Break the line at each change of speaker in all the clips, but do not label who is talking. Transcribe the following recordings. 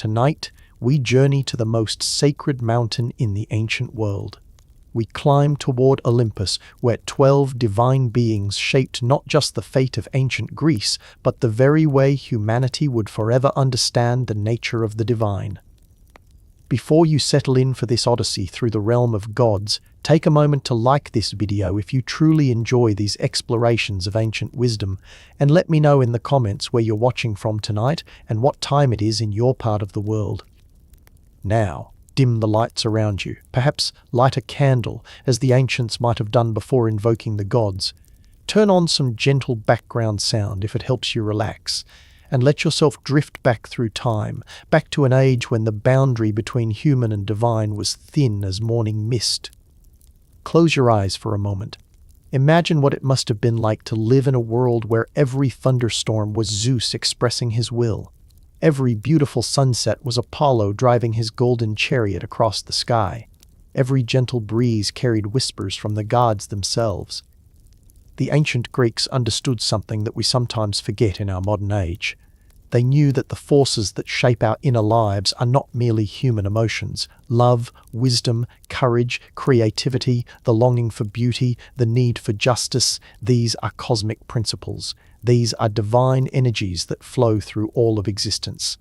Tonight, we journey to the most sacred mountain in the ancient world. We climb toward Olympus, where 12 divine beings shaped not just the fate of ancient Greece, but the very way humanity would forever understand the nature of the divine. Before you settle in for this odyssey through the realm of gods, take a moment to like this video if you truly enjoy these explorations of ancient wisdom, and let me know in the comments where you're watching from tonight and what time it is in your part of the world. Now, dim the lights around you, perhaps light a candle, as the ancients might have done before invoking the gods. Turn on some gentle background sound if it helps you relax, and let yourself drift back through time, back to an age when the boundary between human and divine was thin as morning mist. Close your eyes for a moment. Imagine what it must have been like to live in a world where every thunderstorm was Zeus expressing his will. Every beautiful sunset was Apollo driving his golden chariot across the sky. Every gentle breeze carried whispers from the gods themselves. The ancient Greeks understood something that we sometimes forget in our modern age. They knew that the forces that shape our inner lives are not merely human emotions. Love, wisdom, courage, creativity, the longing for beauty, the need for justice, these are cosmic principles. These are divine energies that flow through all of existence.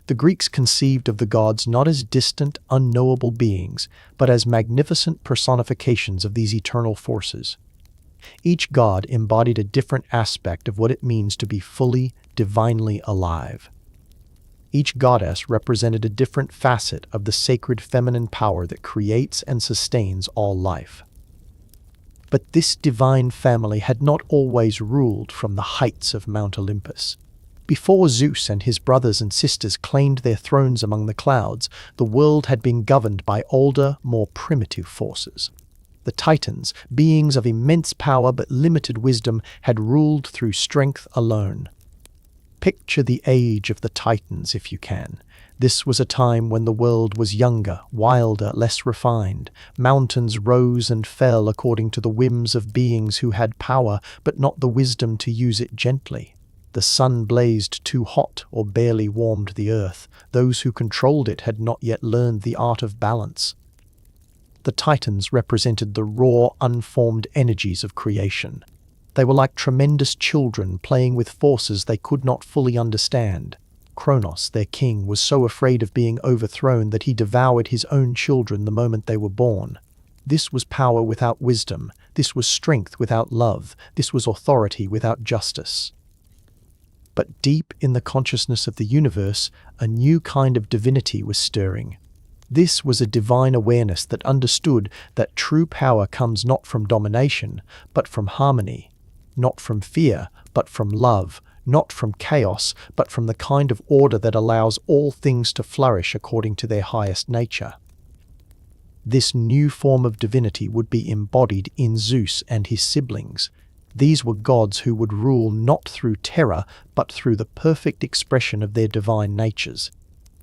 The Greeks conceived of the gods not as distant, unknowable beings, but as magnificent personifications of these eternal forces. Each god embodied a different aspect of what it means to be fully, divinely alive. Each goddess represented a different facet of the sacred feminine power that creates and sustains all life. But this divine family had not always ruled from the heights of Mount Olympus. Before Zeus and his brothers and sisters claimed their thrones among the clouds, the world had been governed by older, more primitive forces. The Titans, beings of immense power but limited wisdom, had ruled through strength alone. Picture the age of the Titans if you can. This was a time when the world was younger, wilder, less refined. Mountains rose and fell according to the whims of beings who had power but not the wisdom to use it gently. The sun blazed too hot or barely warmed the earth. Those who controlled it had not yet learned the art of balance. The Titans represented the raw, unformed energies of creation. They were like tremendous children playing with forces they could not fully understand. Kronos, their king, was so afraid of being overthrown that he devoured his own children the moment they were born. This was power without wisdom. This was strength without love. This was authority without justice. But deep in the consciousness of the universe, a new kind of divinity was stirring. This was a divine awareness that understood that true power comes not from domination, but from harmony, not from fear, but from love, not from chaos, but from the kind of order that allows all things to flourish according to their highest nature. This new form of divinity would be embodied in Zeus and his siblings. These were gods who would rule not through terror, but through the perfect expression of their divine natures.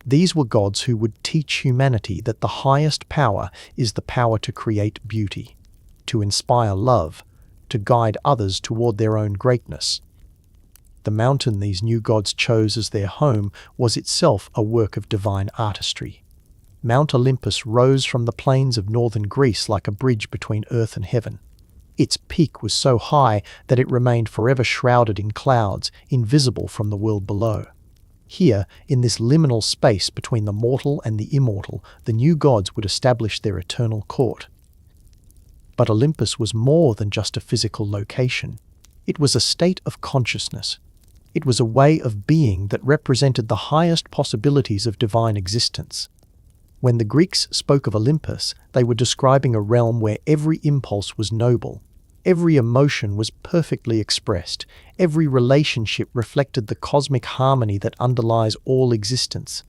These were gods who would teach humanity that the highest power is the power to create beauty, to inspire love, to guide others toward their own greatness. The mountain these new gods chose as their home was itself a work of divine artistry. Mount Olympus rose from the plains of northern Greece like a bridge between earth and heaven. Its peak was so high that it remained forever shrouded in clouds, invisible from the world below. Here, in this liminal space between the mortal and the immortal, the new gods would establish their eternal court. But Olympus was more than just a physical location. It was a state of consciousness. It was a way of being that represented the highest possibilities of divine existence. When the Greeks spoke of Olympus, they were describing a realm where every impulse was noble. Every emotion was perfectly expressed. Every relationship reflected the cosmic harmony that underlies all existence.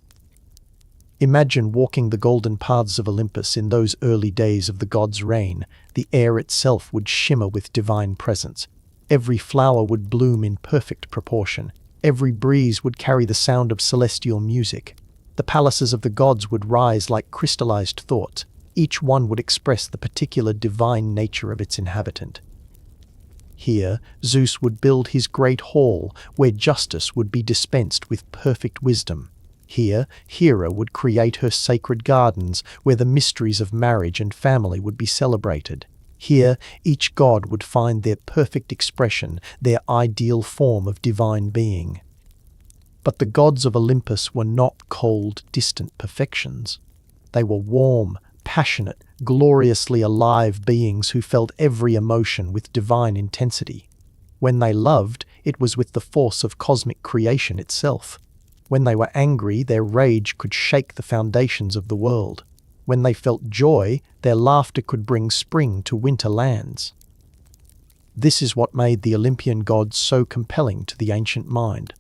Imagine walking the golden paths of Olympus in those early days of the gods' reign. The air itself would shimmer with divine presence. Every flower would bloom in perfect proportion. Every breeze would carry the sound of celestial music. The palaces of the gods would rise like crystallized thoughts. Each one would express the particular divine nature of its inhabitant. Here, Zeus would build his great hall, where justice would be dispensed with perfect wisdom. Here, Hera would create her sacred gardens, where the mysteries of marriage and family would be celebrated. Here, each god would find their perfect expression, their ideal form of divine being. But the gods of Olympus were not cold, distant perfections. They were warm, passionate, gloriously alive beings who felt every emotion with divine intensity. When they loved, it was with the force of cosmic creation itself. When they were angry, their rage could shake the foundations of the world. When they felt joy, their laughter could bring spring to winter lands. This is what made the Olympian gods so compelling to the ancient mind.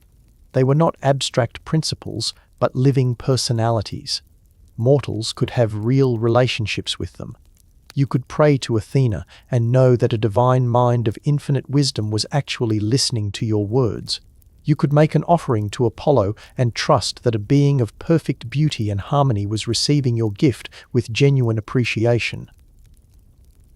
They were not abstract principles, but living personalities. Mortals could have real relationships with them. You could pray to Athena and know that a divine mind of infinite wisdom was actually listening to your words. You could make an offering to Apollo and trust that a being of perfect beauty and harmony was receiving your gift with genuine appreciation.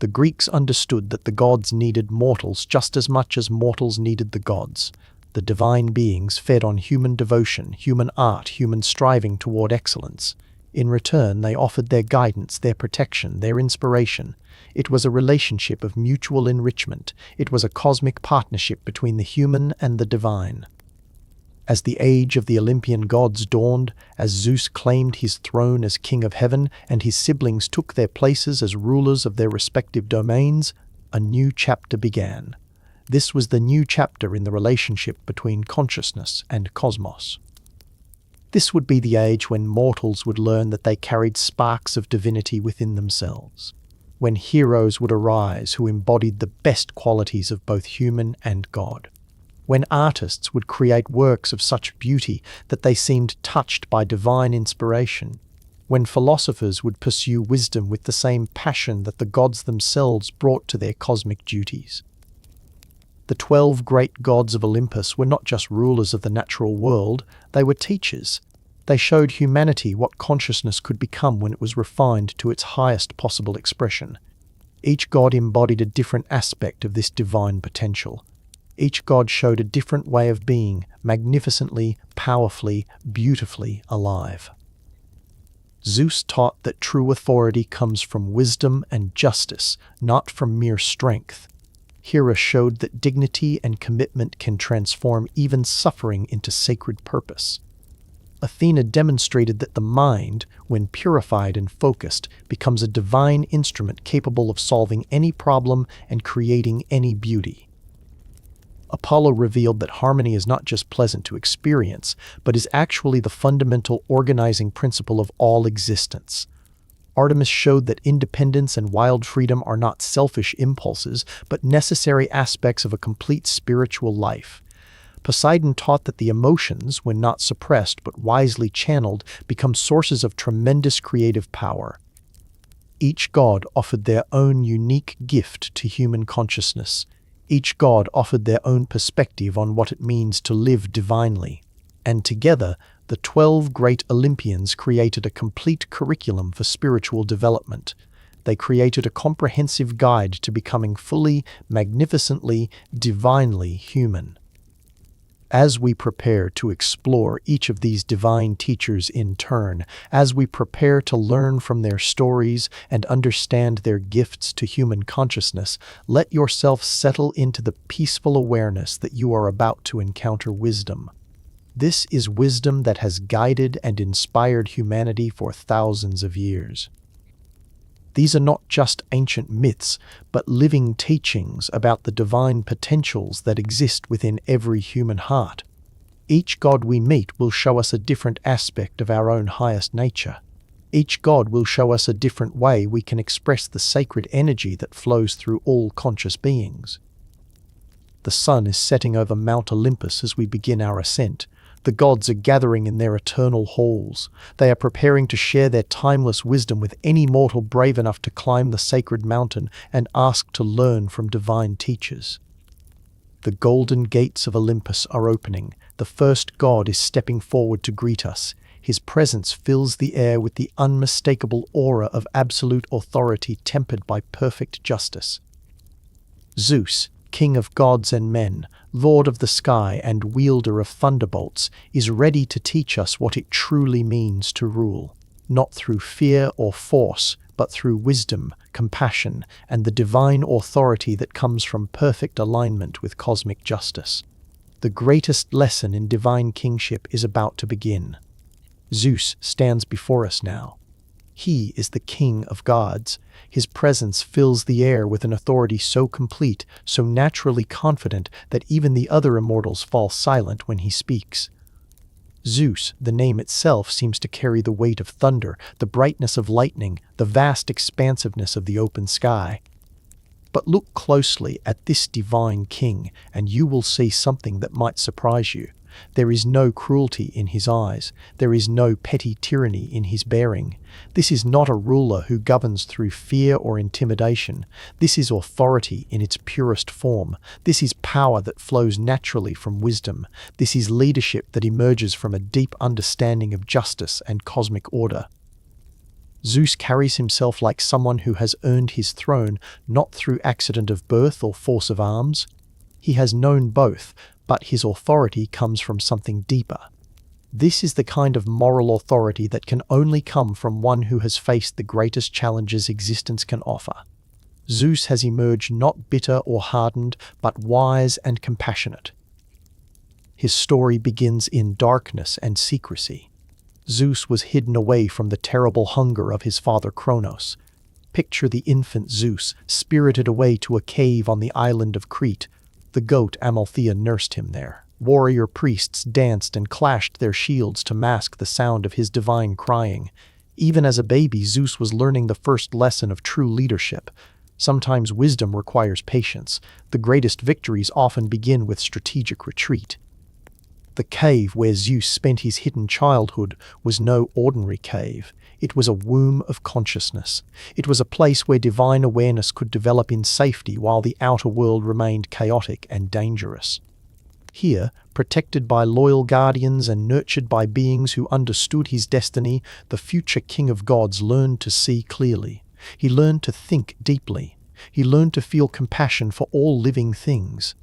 The Greeks understood that the gods needed mortals just as much as mortals needed the gods. The divine beings fed on human devotion, human art, human striving toward excellence. In return, they offered their guidance, their protection, their inspiration. It was a relationship of mutual enrichment. It was a cosmic partnership between the human and the divine. As the age of the Olympian gods dawned, as Zeus claimed his throne as king of heaven and his siblings took their places as rulers of their respective domains, a new chapter began. This was the new chapter in the relationship between consciousness and cosmos. This would be the age when mortals would learn that they carried sparks of divinity within themselves, when heroes would arise who embodied the best qualities of both human and God, when artists would create works of such beauty that they seemed touched by divine inspiration, when philosophers would pursue wisdom with the same passion that the gods themselves brought to their cosmic duties. The 12 great gods of Olympus were not just rulers of the natural world, they were teachers. They showed humanity what consciousness could become when it was refined to its highest possible expression. Each god embodied a different aspect of this divine potential. Each god showed a different way of being, magnificently, powerfully, beautifully alive. Zeus taught that true authority comes from wisdom and justice, not from mere strength. Hera showed that dignity and commitment can transform even suffering into sacred purpose. Athena demonstrated that the mind, when purified and focused, becomes a divine instrument capable of solving any problem and creating any beauty. Apollo revealed that harmony is not just pleasant to experience, but is actually the fundamental organizing principle of all existence. Artemis showed that independence and wild freedom are not selfish impulses, but necessary aspects of a complete spiritual life. Poseidon taught that the emotions, when not suppressed but wisely channeled, become sources of tremendous creative power. Each god offered their own unique gift to human consciousness. Each god offered their own perspective on what it means to live divinely. And together, the 12 great Olympians created a complete curriculum for spiritual development. They created a comprehensive guide to becoming fully, magnificently, divinely human. As we prepare to explore each of these divine teachers in turn, as we prepare to learn from their stories and understand their gifts to human consciousness, let yourself settle into the peaceful awareness that you are about to encounter wisdom. This is wisdom that has guided and inspired humanity for thousands of years. These are not just ancient myths, but living teachings about the divine potentials that exist within every human heart. Each god we meet will show us a different aspect of our own highest nature. Each god will show us a different way we can express the sacred energy that flows through all conscious beings. The sun is setting over Mount Olympus as we begin our ascent. The gods are gathering in their eternal halls. They are preparing to share their timeless wisdom with any mortal brave enough to climb the sacred mountain and ask to learn from divine teachers. The golden gates of Olympus are opening. The first god is stepping forward to greet us. His presence fills the air with the unmistakable aura of absolute authority tempered by perfect justice. Zeus, king of gods and men, lord of the sky and wielder of thunderbolts, is ready to teach us what it truly means to rule, not through fear or force, but through wisdom, compassion, and the divine authority that comes from perfect alignment with cosmic justice. The greatest lesson in divine kingship is about to begin. Zeus stands before us now. He is the king of gods. His presence fills the air with an authority so complete, so naturally confident, that even the other immortals fall silent when he speaks. Zeus, the name itself, seems to carry the weight of thunder, the brightness of lightning, the vast expansiveness of the open sky. But look closely at this divine king, and you will see something that might surprise you. There is no cruelty in his eyes. There is no petty tyranny in his bearing. This is not a ruler who governs through fear or intimidation. This is authority in its purest form. This is power that flows naturally from wisdom. This is leadership that emerges from a deep understanding of justice and cosmic order. Zeus carries himself like someone who has earned his throne, not through accident of birth or force of arms. He has known both, but his authority comes from something deeper. This is the kind of moral authority that can only come from one who has faced the greatest challenges existence can offer. Zeus has emerged not bitter or hardened, but wise and compassionate. His story begins in darkness and secrecy. Zeus was hidden away from the terrible hunger of his father Kronos. Picture the infant Zeus, spirited away to a cave on the island of Crete. The goat Amalthea nursed him there. Warrior priests danced and clashed their shields to mask the sound of his divine crying. Even as a baby, Zeus was learning the first lesson of true leadership. Sometimes wisdom requires patience. The greatest victories often begin with strategic retreat. The cave where Zeus spent his hidden childhood was no ordinary cave. It was a womb of consciousness. It was a place where divine awareness could develop in safety while the outer world remained chaotic and dangerous. Here, protected by loyal guardians and nurtured by beings who understood his destiny, the future king of gods learned to see clearly. He learned to think deeply. He learned to feel compassion for all living things.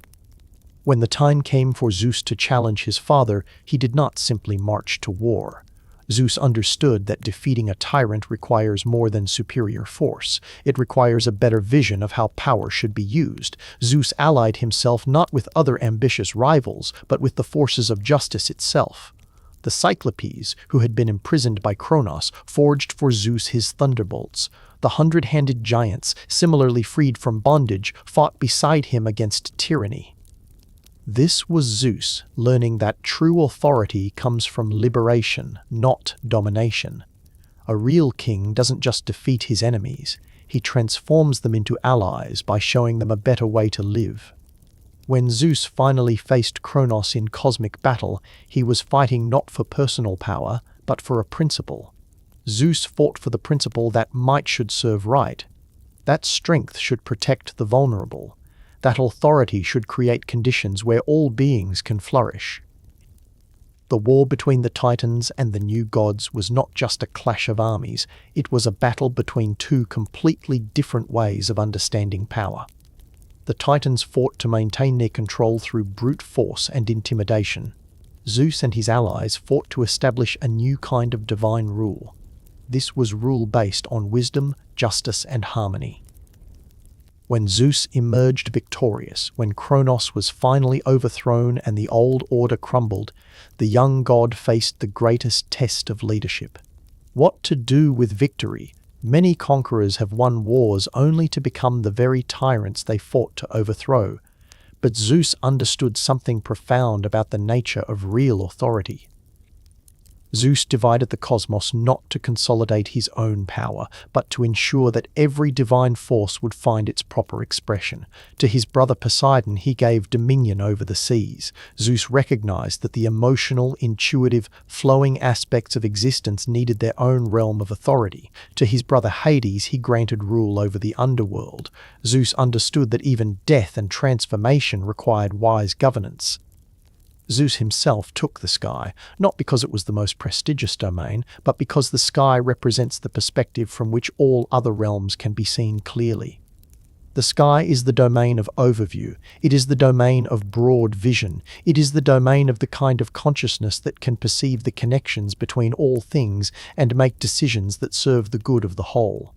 When the time came for Zeus to challenge his father, he did not simply march to war. Zeus understood that defeating a tyrant requires more than superior force. It requires a better vision of how power should be used. Zeus allied himself not with other ambitious rivals, but with the forces of justice itself. The Cyclopes, who had been imprisoned by Kronos, forged for Zeus his thunderbolts. The hundred-handed giants, similarly freed from bondage, fought beside him against tyranny. This was Zeus learning that true authority comes from liberation, not domination. A real king doesn't just defeat his enemies, he transforms them into allies by showing them a better way to live. When Zeus finally faced Kronos in cosmic battle, he was fighting not for personal power, but for a principle. Zeus fought for the principle that might should serve right, that strength should protect the vulnerable, that authority should create conditions where all beings can flourish. The war between the Titans and the new gods was not just a clash of armies, it was a battle between two completely different ways of understanding power. The Titans fought to maintain their control through brute force and intimidation. Zeus and his allies fought to establish a new kind of divine rule. This was rule based on wisdom, justice, and harmony. When Zeus emerged victorious, when Kronos was finally overthrown and the old order crumbled, the young god faced the greatest test of leadership. What to do with victory? Many conquerors have won wars only to become the very tyrants they fought to overthrow. But Zeus understood something profound about the nature of real authority. Zeus divided the cosmos not to consolidate his own power, but to ensure that every divine force would find its proper expression. To his brother Poseidon he gave dominion over the seas. Zeus recognized that the emotional, intuitive, flowing aspects of existence needed their own realm of authority. To his brother Hades he granted rule over the underworld. Zeus understood that even death and transformation required wise governance. Zeus himself took the sky, not because it was the most prestigious domain, but because the sky represents the perspective from which all other realms can be seen clearly. The sky is the domain of overview. It is the domain of broad vision. It is the domain of the kind of consciousness that can perceive the connections between all things and make decisions that serve the good of the whole.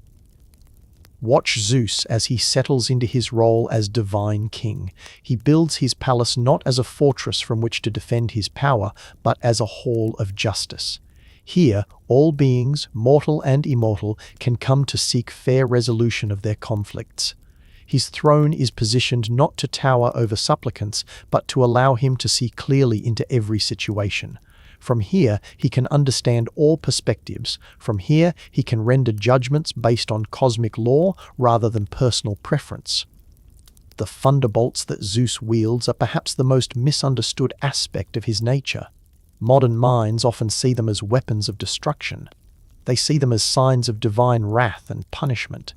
Watch Zeus as he settles into his role as divine king. He builds his palace not as a fortress from which to defend his power, but as a hall of justice. Here, all beings, mortal and immortal, can come to seek fair resolution of their conflicts. His throne is positioned not to tower over supplicants, but to allow him to see clearly into every situation. From here, he can understand all perspectives. From here, he can render judgments based on cosmic law rather than personal preference. The thunderbolts that Zeus wields are perhaps the most misunderstood aspect of his nature. Modern minds often see them as weapons of destruction. They see them as signs of divine wrath and punishment.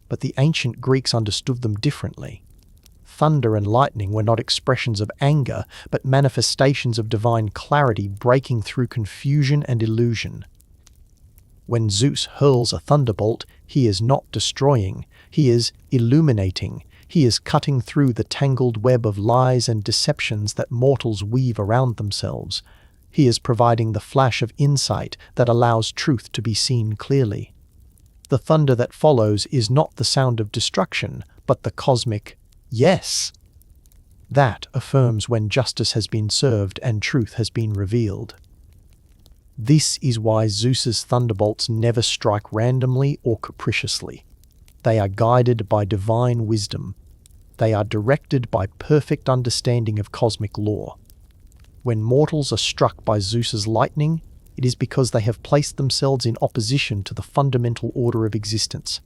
But the ancient Greeks understood them differently. Thunder and lightning were not expressions of anger, but manifestations of divine clarity breaking through confusion and illusion. When Zeus hurls a thunderbolt, he is not destroying, he is illuminating. He is cutting through the tangled web of lies and deceptions that mortals weave around themselves. He is providing the flash of insight that allows truth to be seen clearly. The thunder that follows is not the sound of destruction, but the cosmic yes. That affirms when justice has been served and truth has been revealed. This is why Zeus's thunderbolts never strike randomly or capriciously. They are guided by divine wisdom. They are directed by perfect understanding of cosmic law. When mortals are struck by Zeus's lightning, it is because they have placed themselves in opposition to the fundamental order of existence.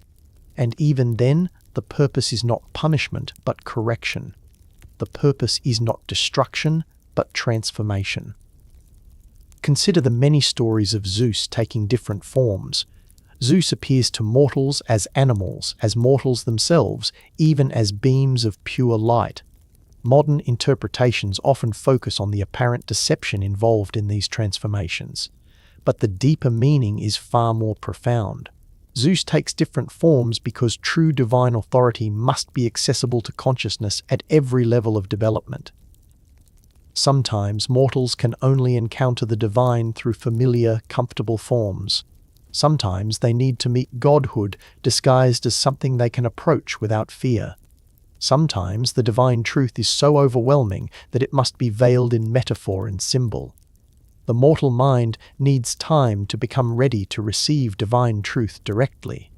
And even then, the purpose is not punishment, but correction. The purpose is not destruction, but transformation. Consider the many stories of Zeus taking different forms. Zeus appears to mortals as animals, as mortals themselves, even as beams of pure light. Modern interpretations often focus on the apparent deception involved in these transformations. But the deeper meaning is far more profound. Zeus takes different forms because true divine authority must be accessible to consciousness at every level of development. Sometimes mortals can only encounter the divine through familiar, comfortable forms. Sometimes they need to meet godhood disguised as something they can approach without fear. Sometimes the divine truth is so overwhelming that it must be veiled in metaphor and symbol. The mortal mind needs time to become ready to receive divine truth directly.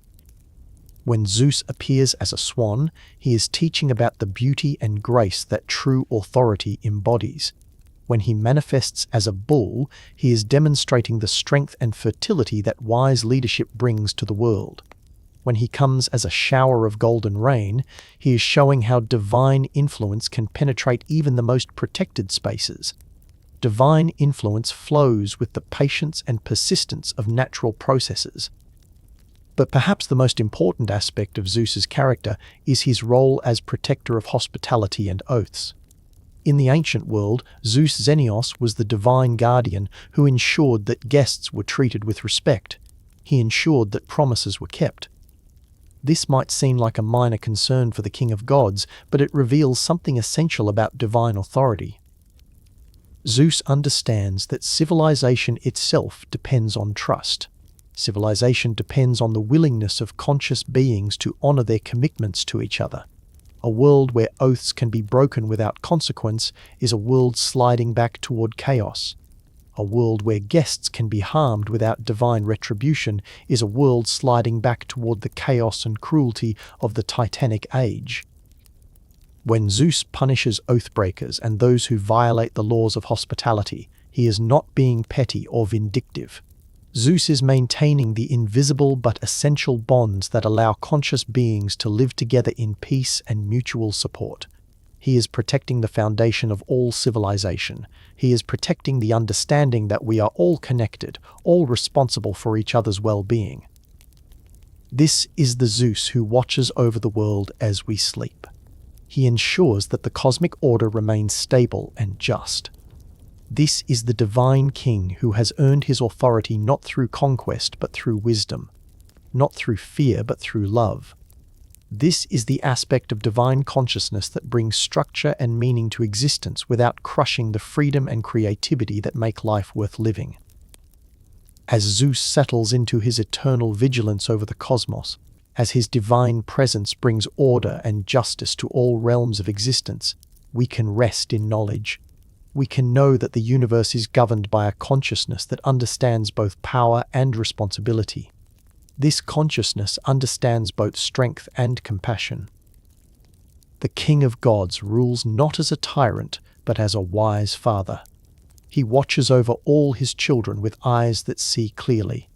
When Zeus appears as a swan, he is teaching about the beauty and grace that true authority embodies. When he manifests as a bull, he is demonstrating the strength and fertility that wise leadership brings to the world. When he comes as a shower of golden rain, he is showing how divine influence can penetrate even the most protected spaces. Divine influence flows with the patience and persistence of natural processes. But perhaps the most important aspect of Zeus's character is his role as protector of hospitality and oaths. In the ancient world, Zeus Xenios was the divine guardian who ensured that guests were treated with respect. He ensured that promises were kept. This might seem like a minor concern for the king of gods, but it reveals something essential about divine authority. Zeus understands that civilization itself depends on trust. Civilization depends on the willingness of conscious beings to honor their commitments to each other. A world where oaths can be broken without consequence is a world sliding back toward chaos. A world where guests can be harmed without divine retribution is a world sliding back toward the chaos and cruelty of the Titanic Age. When Zeus punishes oathbreakers and those who violate the laws of hospitality, he is not being petty or vindictive. Zeus is maintaining the invisible but essential bonds that allow conscious beings to live together in peace and mutual support. He is protecting the foundation of all civilization. He is protecting the understanding that we are all connected, all responsible for each other's well-being. This is the Zeus who watches over the world as we sleep. He ensures that the cosmic order remains stable and just. This is the divine king who has earned his authority not through conquest but through wisdom, not through fear but through love. This is the aspect of divine consciousness that brings structure and meaning to existence without crushing the freedom and creativity that make life worth living. As Zeus settles into his eternal vigilance over the cosmos, as his divine presence brings order and justice to all realms of existence, we can rest in knowledge. We can know that the universe is governed by a consciousness that understands both power and responsibility. This consciousness understands both strength and compassion. The King of Gods rules not as a tyrant, but as a wise father. He watches over all his children with eyes that see clearly.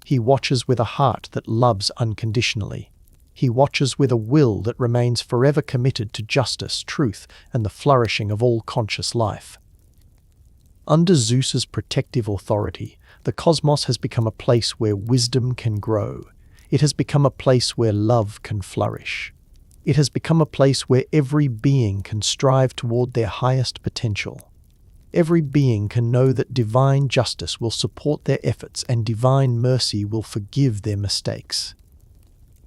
He watches with a heart that loves unconditionally. He watches with a will that remains forever committed to justice, truth, and the flourishing of all conscious life. Under Zeus's protective authority, the cosmos has become a place where wisdom can grow. It has become a place where love can flourish. It has become a place where every being can strive toward their highest potential. Every being can know that divine justice will support their efforts and divine mercy will forgive their mistakes.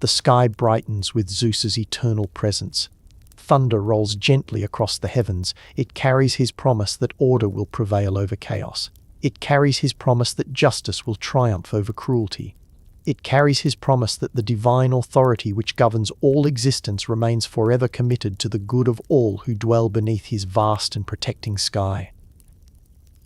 The sky brightens with Zeus's eternal presence. Thunder rolls gently across the heavens. It carries his promise that order will prevail over chaos. It carries his promise that justice will triumph over cruelty. It carries his promise that the divine authority which governs all existence remains forever committed to the good of all who dwell beneath his vast and protecting sky.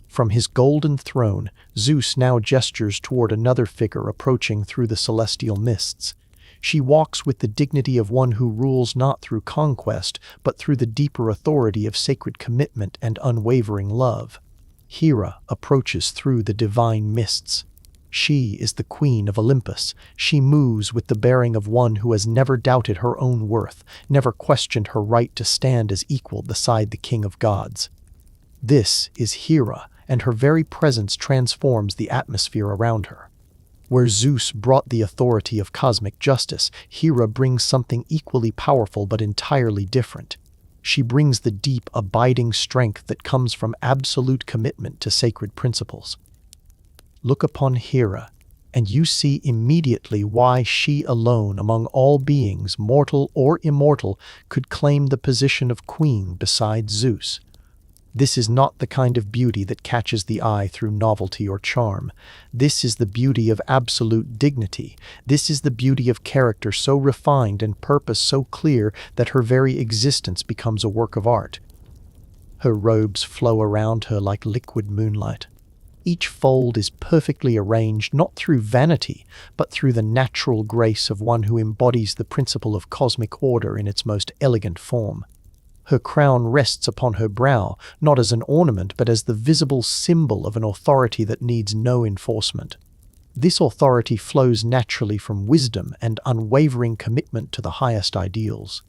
From his golden throne, Zeus now gestures toward another figure approaching through the celestial mists. She walks with the dignity of one who rules not through conquest, but through the deeper authority of sacred commitment and unwavering love. Hera approaches through the divine mists. She is the queen of Olympus. She moves with the bearing of one who has never doubted her own worth, never questioned her right to stand as equal beside the king of gods. This is Hera, and her very presence transforms the atmosphere around her. Where Zeus brought the authority of cosmic justice, Hera brings something equally powerful but entirely different. She brings the deep, abiding strength that comes from absolute commitment to sacred principles. Look upon Hera, and you see immediately why she alone among all beings, mortal or immortal, could claim the position of queen beside Zeus. This is not the kind of beauty that catches the eye through novelty or charm. This is the beauty of absolute dignity. This is the beauty of character so refined and purpose so clear that her very existence becomes a work of art. Her robes flow around her like liquid moonlight. Each fold is perfectly arranged not through vanity, but through the natural grace of one who embodies the principle of cosmic order in its most elegant form. Her crown rests upon her brow, not as an ornament, but as the visible symbol of an authority that needs no enforcement. This authority flows naturally from wisdom and unwavering commitment to the highest ideals.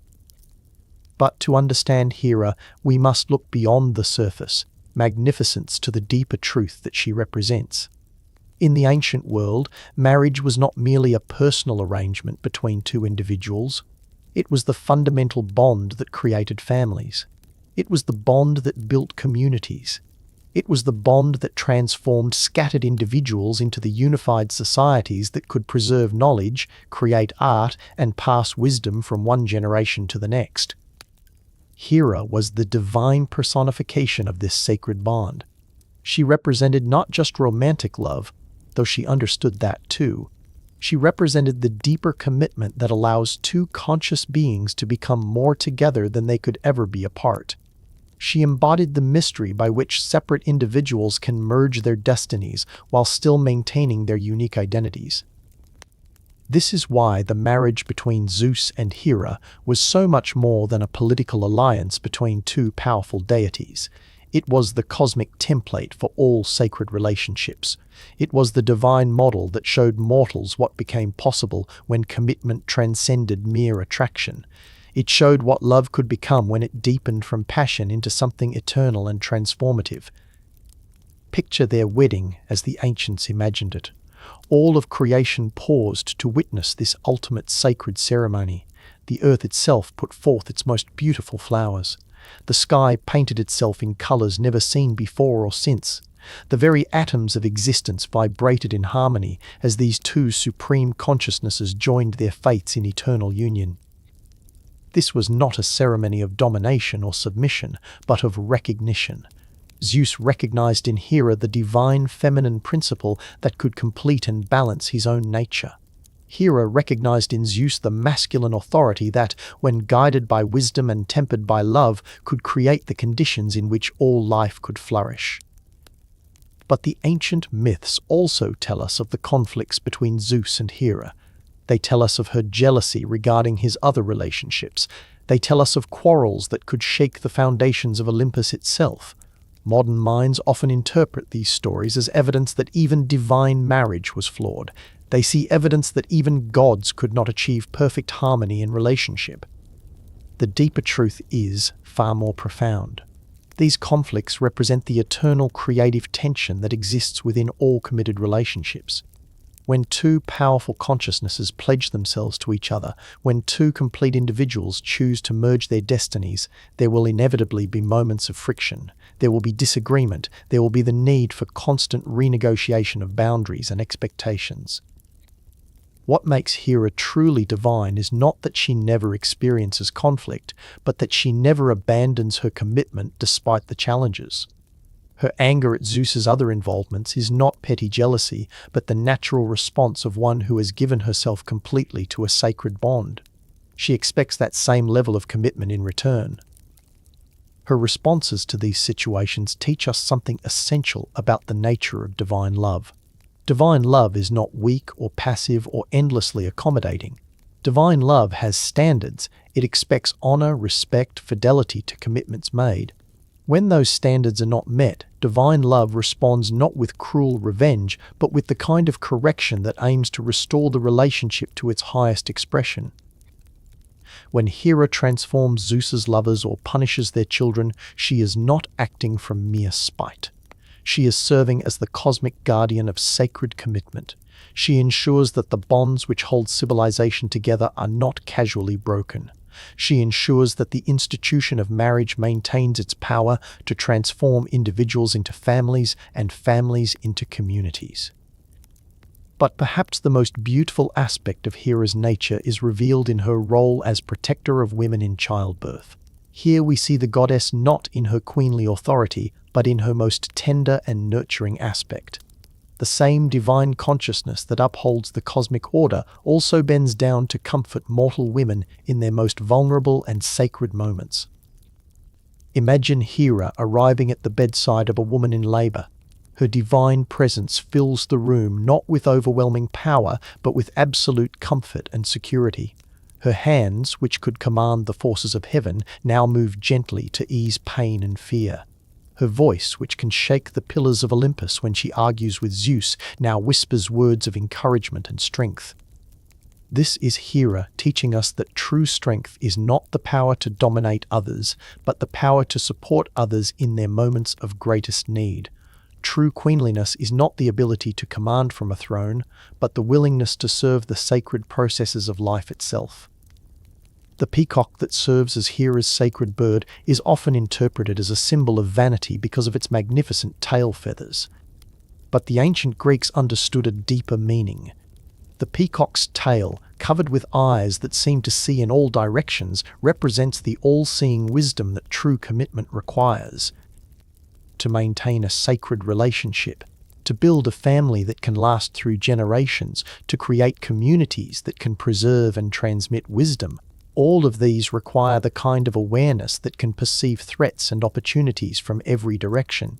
But to understand Hera, we must look beyond the surface, magnificence to the deeper truth that she represents. In the ancient world, marriage was not merely a personal arrangement between two individuals. It was the fundamental bond that created families. It was the bond that built communities. It was the bond that transformed scattered individuals into the unified societies that could preserve knowledge, create art, and pass wisdom from one generation to the next. Hera was the divine personification of this sacred bond. She represented not just romantic love, though she understood that too. She represented the deeper commitment that allows two conscious beings to become more together than they could ever be apart. She embodied the mystery by which separate individuals can merge their destinies while still maintaining their unique identities. This is why the marriage between Zeus and Hera was so much more than a political alliance between two powerful deities. It was the cosmic template for all sacred relationships. It was the divine model that showed mortals what became possible when commitment transcended mere attraction. It showed what love could become when it deepened from passion into something eternal and transformative. Picture their wedding as the ancients imagined it. All of creation paused to witness this ultimate sacred ceremony. The earth itself put forth its most beautiful flowers. The sky painted itself in colors never seen before or since. The very atoms of existence vibrated in harmony as these two supreme consciousnesses joined their fates in eternal union. This was not a ceremony of domination or submission, but of recognition. Zeus recognized in Hera the divine feminine principle that could complete and balance his own nature. Hera recognized in Zeus the masculine authority that, when guided by wisdom and tempered by love, could create the conditions in which all life could flourish. But the ancient myths also tell us of the conflicts between Zeus and Hera. They tell us of her jealousy regarding his other relationships. They tell us of quarrels that could shake the foundations of Olympus itself. Modern minds often interpret these stories as evidence that even divine marriage was flawed. They see evidence that even gods could not achieve perfect harmony in relationship. The deeper truth is far more profound. These conflicts represent the eternal creative tension that exists within all committed relationships. When two powerful consciousnesses pledge themselves to each other, when two complete individuals choose to merge their destinies, there will inevitably be moments of friction. There will be disagreement. There will be the need for constant renegotiation of boundaries and expectations. What makes Hera truly divine is not that she never experiences conflict, but that she never abandons her commitment despite the challenges. Her anger at Zeus's other involvements is not petty jealousy, but the natural response of one who has given herself completely to a sacred bond. She expects that same level of commitment in return. Her responses to these situations teach us something essential about the nature of divine love. Divine love is not weak or passive or endlessly accommodating. Divine love has standards. It expects honor, respect, fidelity to commitments made. When those standards are not met, divine love responds not with cruel revenge, but with the kind of correction that aims to restore the relationship to its highest expression. When Hera transforms Zeus's lovers or punishes their children, she is not acting from mere spite. She is serving as the cosmic guardian of sacred commitment. She ensures that the bonds which hold civilization together are not casually broken. She ensures that the institution of marriage maintains its power to transform individuals into families and families into communities. But perhaps the most beautiful aspect of Hera's nature is revealed in her role as protector of women in childbirth. Here we see the goddess not in her queenly authority, but in her most tender and nurturing aspect. The same divine consciousness that upholds the cosmic order also bends down to comfort mortal women in their most vulnerable and sacred moments. Imagine Hera arriving at the bedside of a woman in labor. Her divine presence fills the room not with overwhelming power, but with absolute comfort and security. Her hands, which could command the forces of heaven, now move gently to ease pain and fear. Her voice, which can shake the pillars of Olympus when she argues with Zeus, now whispers words of encouragement and strength. This is Hera teaching us that true strength is not the power to dominate others, but the power to support others in their moments of greatest need. True queenliness is not the ability to command from a throne, but the willingness to serve the sacred processes of life itself. The peacock that serves as Hera's sacred bird is often interpreted as a symbol of vanity because of its magnificent tail feathers. But the ancient Greeks understood a deeper meaning. The peacock's tail, covered with eyes that seem to see in all directions, represents the all-seeing wisdom that true commitment requires. To maintain a sacred relationship, to build a family that can last through generations, to create communities that can preserve and transmit wisdom, all of these require the kind of awareness that can perceive threats and opportunities from every direction.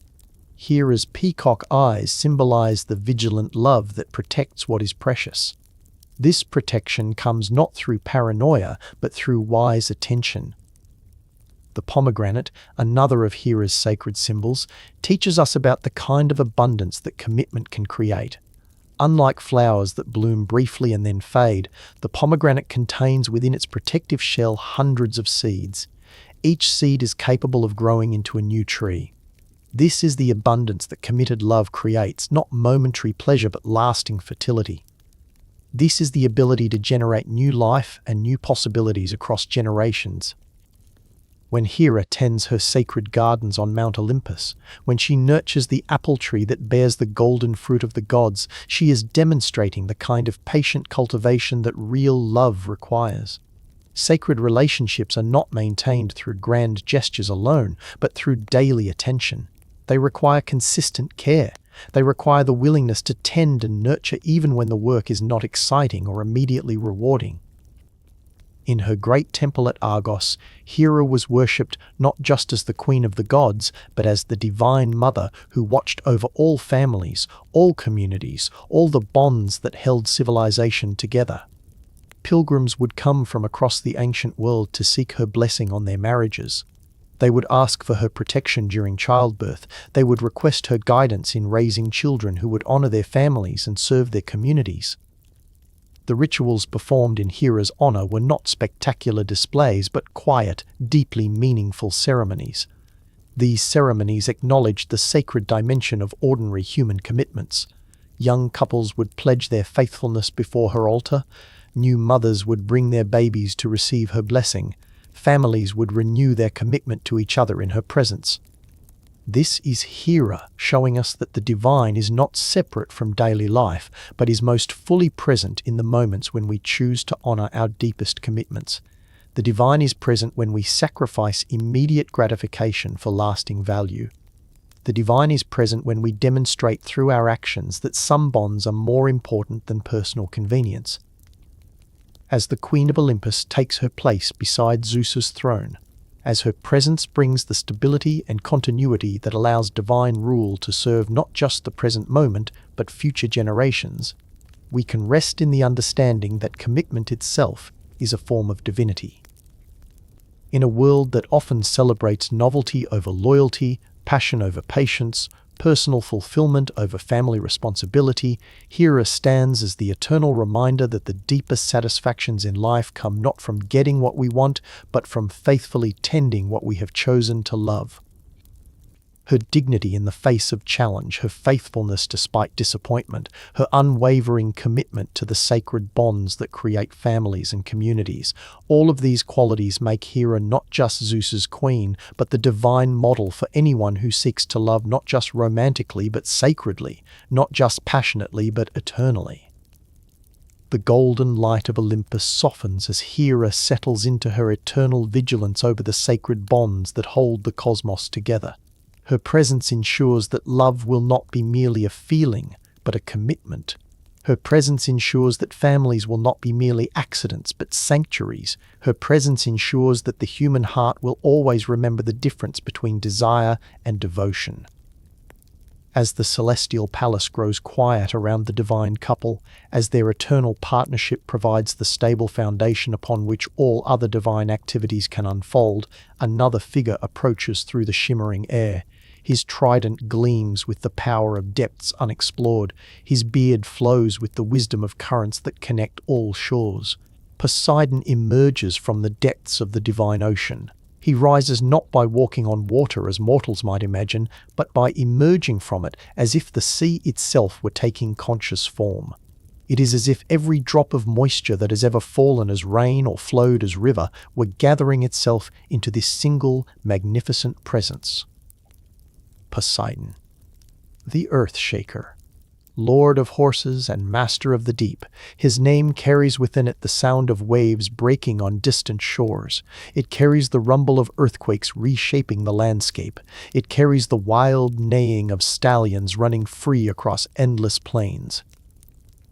Hera's peacock eyes symbolize the vigilant love that protects what is precious. This protection comes not through paranoia, but through wise attention. The pomegranate, another of Hera's sacred symbols, teaches us about the kind of abundance that commitment can create. Unlike flowers that bloom briefly and then fade, the pomegranate contains within its protective shell hundreds of seeds. Each seed is capable of growing into a new tree. This is the abundance that committed love creates, not momentary pleasure but lasting fertility. This is the ability to generate new life and new possibilities across generations. When Hera tends her sacred gardens on Mount Olympus, when she nurtures the apple tree that bears the golden fruit of the gods, she is demonstrating the kind of patient cultivation that real love requires. Sacred relationships are not maintained through grand gestures alone, but through daily attention. They require consistent care. They require the willingness to tend and nurture even when the work is not exciting or immediately rewarding. In her great temple at Argos, Hera was worshipped not just as the queen of the gods, but as the divine mother who watched over all families, all communities, all the bonds that held civilization together. Pilgrims would come from across the ancient world to seek her blessing on their marriages. They would ask for her protection during childbirth. They would request her guidance in raising children who would honor their families and serve their communities. The rituals performed in Hera's honor were not spectacular displays, but quiet, deeply meaningful ceremonies. These ceremonies acknowledged the sacred dimension of ordinary human commitments. Young couples would pledge their faithfulness before her altar. New mothers would bring their babies to receive her blessing. Families would renew their commitment to each other in her presence. This is Hera showing us that the divine is not separate from daily life, but is most fully present in the moments when we choose to honor our deepest commitments. The divine is present when we sacrifice immediate gratification for lasting value. The divine is present when we demonstrate through our actions that some bonds are more important than personal convenience. As the Queen of Olympus takes her place beside Zeus's throne, as her presence brings the stability and continuity that allows divine rule to serve not just the present moment, but future generations, we can rest in the understanding that commitment itself is a form of divinity. In a world that often celebrates novelty over loyalty, passion over patience, personal fulfillment over family responsibility, Hera stands as the eternal reminder that the deepest satisfactions in life come not from getting what we want, but from faithfully tending what we have chosen to love. Her dignity in the face of challenge, her faithfulness despite disappointment, her unwavering commitment to the sacred bonds that create families and communities, all of these qualities make Hera not just Zeus's queen, but the divine model for anyone who seeks to love not just romantically but sacredly, not just passionately but eternally. The golden light of Olympus softens as Hera settles into her eternal vigilance over the sacred bonds that hold the cosmos together. Her presence ensures that love will not be merely a feeling, but a commitment. Her presence ensures that families will not be merely accidents, but sanctuaries. Her presence ensures that the human heart will always remember the difference between desire and devotion. As the celestial palace grows quiet around the divine couple, as their eternal partnership provides the stable foundation upon which all other divine activities can unfold, another figure approaches through the shimmering air. His trident gleams with the power of depths unexplored. His beard flows with the wisdom of currents that connect all shores. Poseidon emerges from the depths of the divine ocean. He rises not by walking on water as mortals might imagine, but by emerging from it as if the sea itself were taking conscious form. It is as if every drop of moisture that has ever fallen as rain or flowed as river were gathering itself into this single, magnificent presence. Poseidon, the Earth Shaker, Lord of horses and master of the deep. His name carries within it the sound of waves breaking on distant shores. It carries the rumble of earthquakes reshaping the landscape. It carries the wild neighing of stallions running free across endless plains.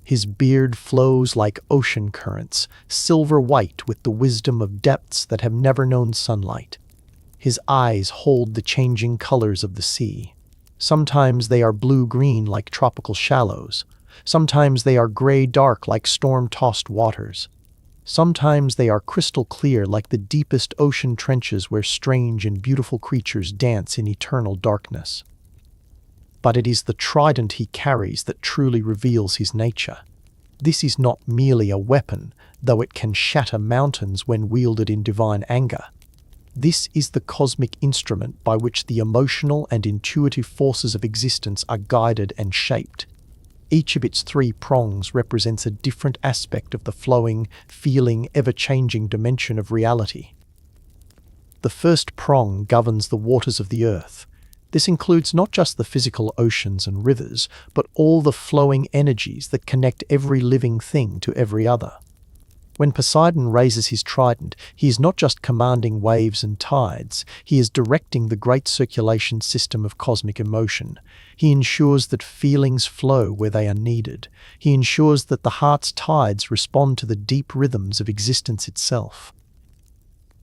His beard flows like ocean currents, silver white with the wisdom of depths that have never known sunlight. His eyes hold the changing colors of the sea. Sometimes they are blue-green like tropical shallows. Sometimes they are gray-dark like storm-tossed waters. Sometimes they are crystal clear like the deepest ocean trenches where strange and beautiful creatures dance in eternal darkness. But it is the trident he carries that truly reveals his nature. This is not merely a weapon, though it can shatter mountains when wielded in divine anger. This is the cosmic instrument by which the emotional and intuitive forces of existence are guided and shaped. Each of its three prongs represents a different aspect of the flowing, feeling, ever-changing dimension of reality. The first prong governs the waters of the earth. This includes not just the physical oceans and rivers, but all the flowing energies that connect every living thing to every other. When Poseidon raises his trident, he is not just commanding waves and tides, he is directing the great circulation system of cosmic emotion. He ensures that feelings flow where they are needed. He ensures that the heart's tides respond to the deep rhythms of existence itself.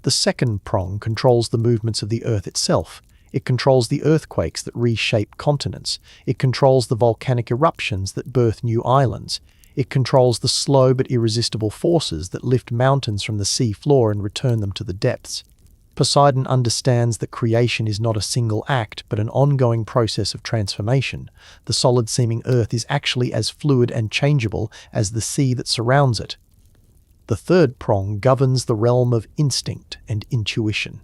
The second prong controls the movements of the earth itself. It controls the earthquakes that reshape continents. It controls the volcanic eruptions that birth new islands. It controls the slow but irresistible forces that lift mountains from the sea floor and return them to the depths. Poseidon understands that creation is not a single act, but an ongoing process of transformation. The solid-seeming earth is actually as fluid and changeable as the sea that surrounds it. The third prong governs the realm of instinct and intuition.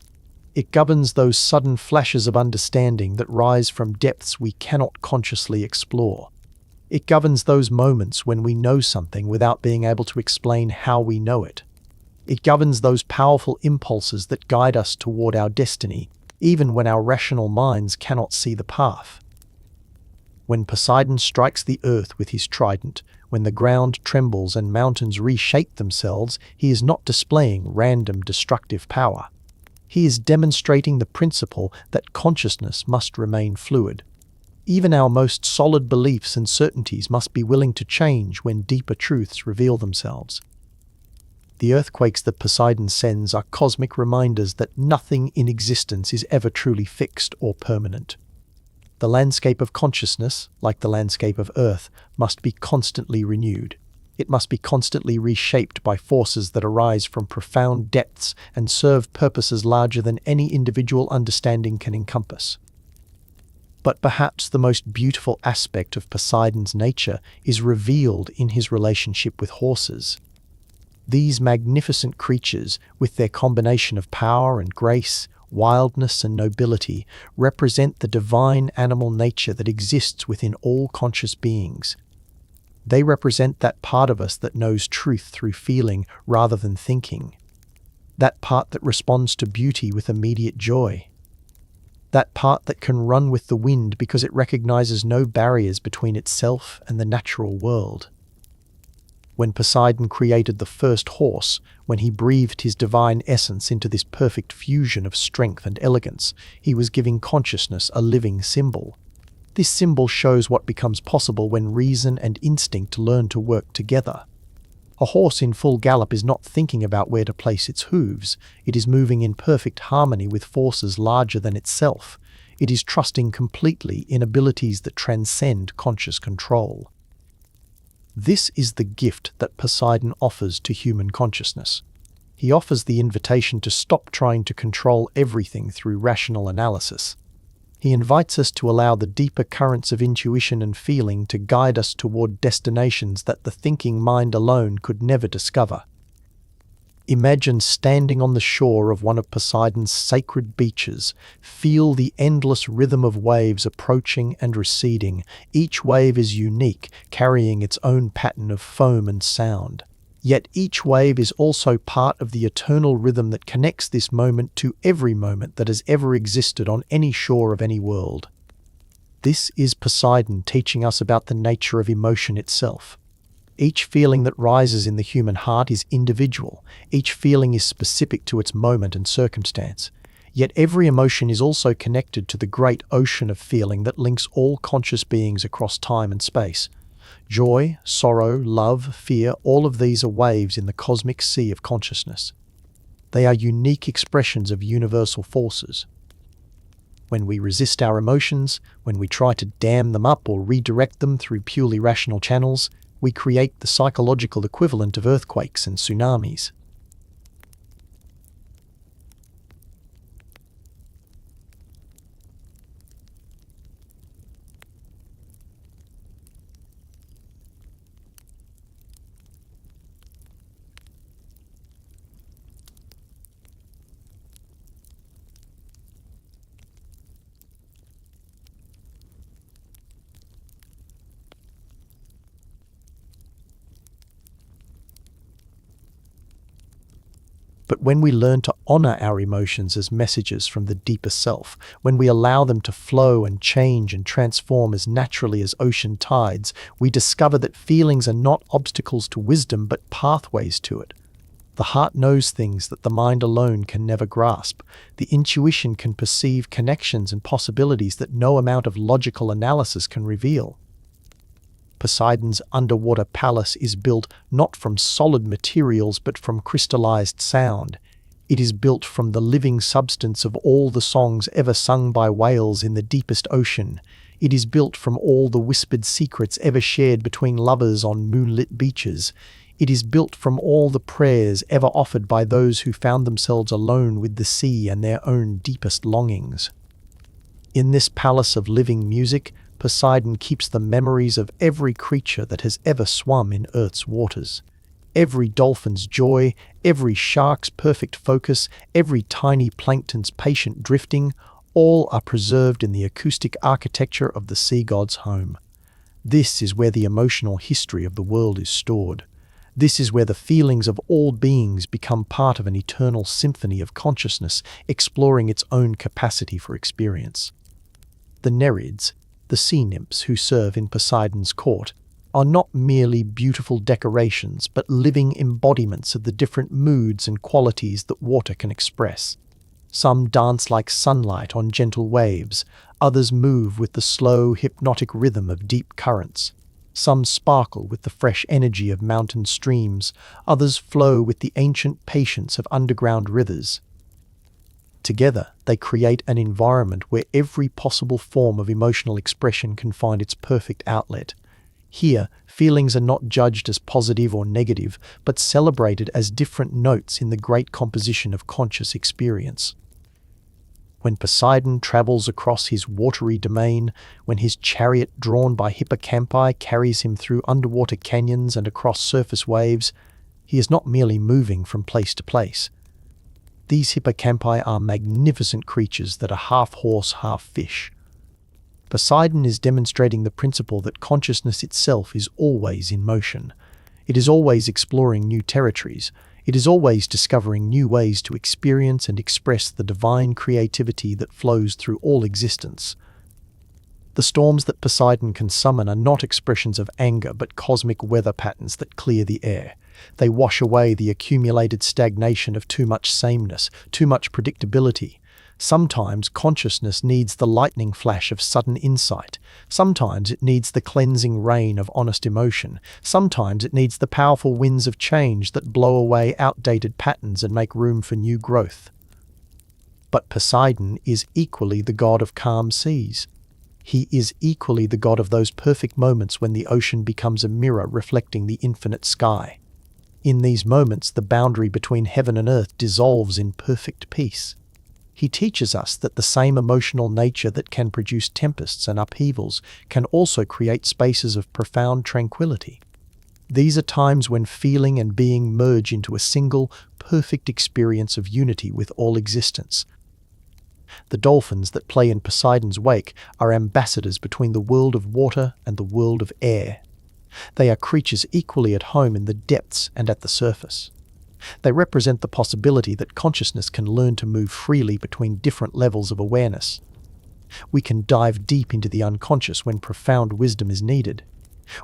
It governs those sudden flashes of understanding that rise from depths we cannot consciously explore. It governs those moments when we know something without being able to explain how we know it. It governs those powerful impulses that guide us toward our destiny, even when our rational minds cannot see the path. When Poseidon strikes the earth with his trident, when the ground trembles and mountains reshape themselves, he is not displaying random destructive power. He is demonstrating the principle that consciousness must remain fluid. Even our most solid beliefs and certainties must be willing to change when deeper truths reveal themselves. The earthquakes that Poseidon sends are cosmic reminders that nothing in existence is ever truly fixed or permanent. The landscape of consciousness, like the landscape of Earth, must be constantly renewed. It must be constantly reshaped by forces that arise from profound depths and serve purposes larger than any individual understanding can encompass. But perhaps the most beautiful aspect of Poseidon's nature is revealed in his relationship with horses. These magnificent creatures, with their combination of power and grace, wildness and nobility, represent the divine animal nature that exists within all conscious beings. They represent that part of us that knows truth through feeling rather than thinking. That part that responds to beauty with immediate joy. That part that can run with the wind because it recognizes no barriers between itself and the natural world. When Poseidon created the first horse, when he breathed his divine essence into this perfect fusion of strength and elegance, he was giving consciousness a living symbol. This symbol shows what becomes possible when reason and instinct learn to work together. A horse in full gallop is not thinking about where to place its hooves. It is moving in perfect harmony with forces larger than itself. It is trusting completely in abilities that transcend conscious control. This is the gift that Poseidon offers to human consciousness. He offers the invitation to stop trying to control everything through rational analysis. He invites us to allow the deeper currents of intuition and feeling to guide us toward destinations that the thinking mind alone could never discover. Imagine standing on the shore of one of Poseidon's sacred beaches. Feel the endless rhythm of waves approaching and receding. Each wave is unique, carrying its own pattern of foam and sound. Yet each wave is also part of the eternal rhythm that connects this moment to every moment that has ever existed on any shore of any world. This is Poseidon teaching us about the nature of emotion itself. Each feeling that rises in the human heart is individual. Each feeling is specific to its moment and circumstance. Yet every emotion is also connected to the great ocean of feeling that links all conscious beings across time and space. Joy, sorrow, love, fear, all of these are waves in the cosmic sea of consciousness. They are unique expressions of universal forces. When we resist our emotions, when we try to dam them up or redirect them through purely rational channels, we create the psychological equivalent of earthquakes and tsunamis. But when we learn to honor our emotions as messages from the deeper self, when we allow them to flow and change and transform as naturally as ocean tides, we discover that feelings are not obstacles to wisdom but pathways to it. The heart knows things that the mind alone can never grasp. The intuition can perceive connections and possibilities that no amount of logical analysis can reveal. Poseidon's underwater palace is built not from solid materials but from crystallized sound. It is built from the living substance of all the songs ever sung by whales in the deepest ocean. It is built from all the whispered secrets ever shared between lovers on moonlit beaches. It is built from all the prayers ever offered by those who found themselves alone with the sea and their own deepest longings. In this palace of living music, Poseidon keeps the memories of every creature that has ever swum in Earth's waters. Every dolphin's joy, every shark's perfect focus, every tiny plankton's patient drifting, all are preserved in the acoustic architecture of the sea god's home. This is where the emotional history of the world is stored. This is where the feelings of all beings become part of an eternal symphony of consciousness, exploring its own capacity for experience. The Nereids, the sea nymphs who serve in Poseidon's court, are not merely beautiful decorations but living embodiments of the different moods and qualities that water can express. Some dance like sunlight on gentle waves, others move with the slow, hypnotic rhythm of deep currents. Some sparkle with the fresh energy of mountain streams, others flow with the ancient patience of underground rivers. Together, they create an environment where every possible form of emotional expression can find its perfect outlet. Here, feelings are not judged as positive or negative, but celebrated as different notes in the great composition of conscious experience. When Poseidon travels across his watery domain, when his chariot drawn by hippocampi carries him through underwater canyons and across surface waves, he is not merely moving from place to place. These hippocampi are magnificent creatures that are half horse, half fish. Poseidon is demonstrating the principle that consciousness itself is always in motion. It is always exploring new territories. It is always discovering new ways to experience and express the divine creativity that flows through all existence. The storms that Poseidon can summon are not expressions of anger but cosmic weather patterns that clear the air. They wash away the accumulated stagnation of too much sameness, too much predictability. Sometimes consciousness needs the lightning flash of sudden insight. Sometimes it needs the cleansing rain of honest emotion. Sometimes it needs the powerful winds of change that blow away outdated patterns and make room for new growth. But Poseidon is equally the god of calm seas. He is equally the god of those perfect moments when the ocean becomes a mirror reflecting the infinite sky. In these moments, the boundary between heaven and earth dissolves in perfect peace. He teaches us that the same emotional nature that can produce tempests and upheavals can also create spaces of profound tranquility. These are times when feeling and being merge into a single, perfect experience of unity with all existence. The dolphins that play in Poseidon's wake are ambassadors between the world of water and the world of air. They are creatures equally at home in the depths and at the surface. They represent the possibility that consciousness can learn to move freely between different levels of awareness. We can dive deep into the unconscious when profound wisdom is needed.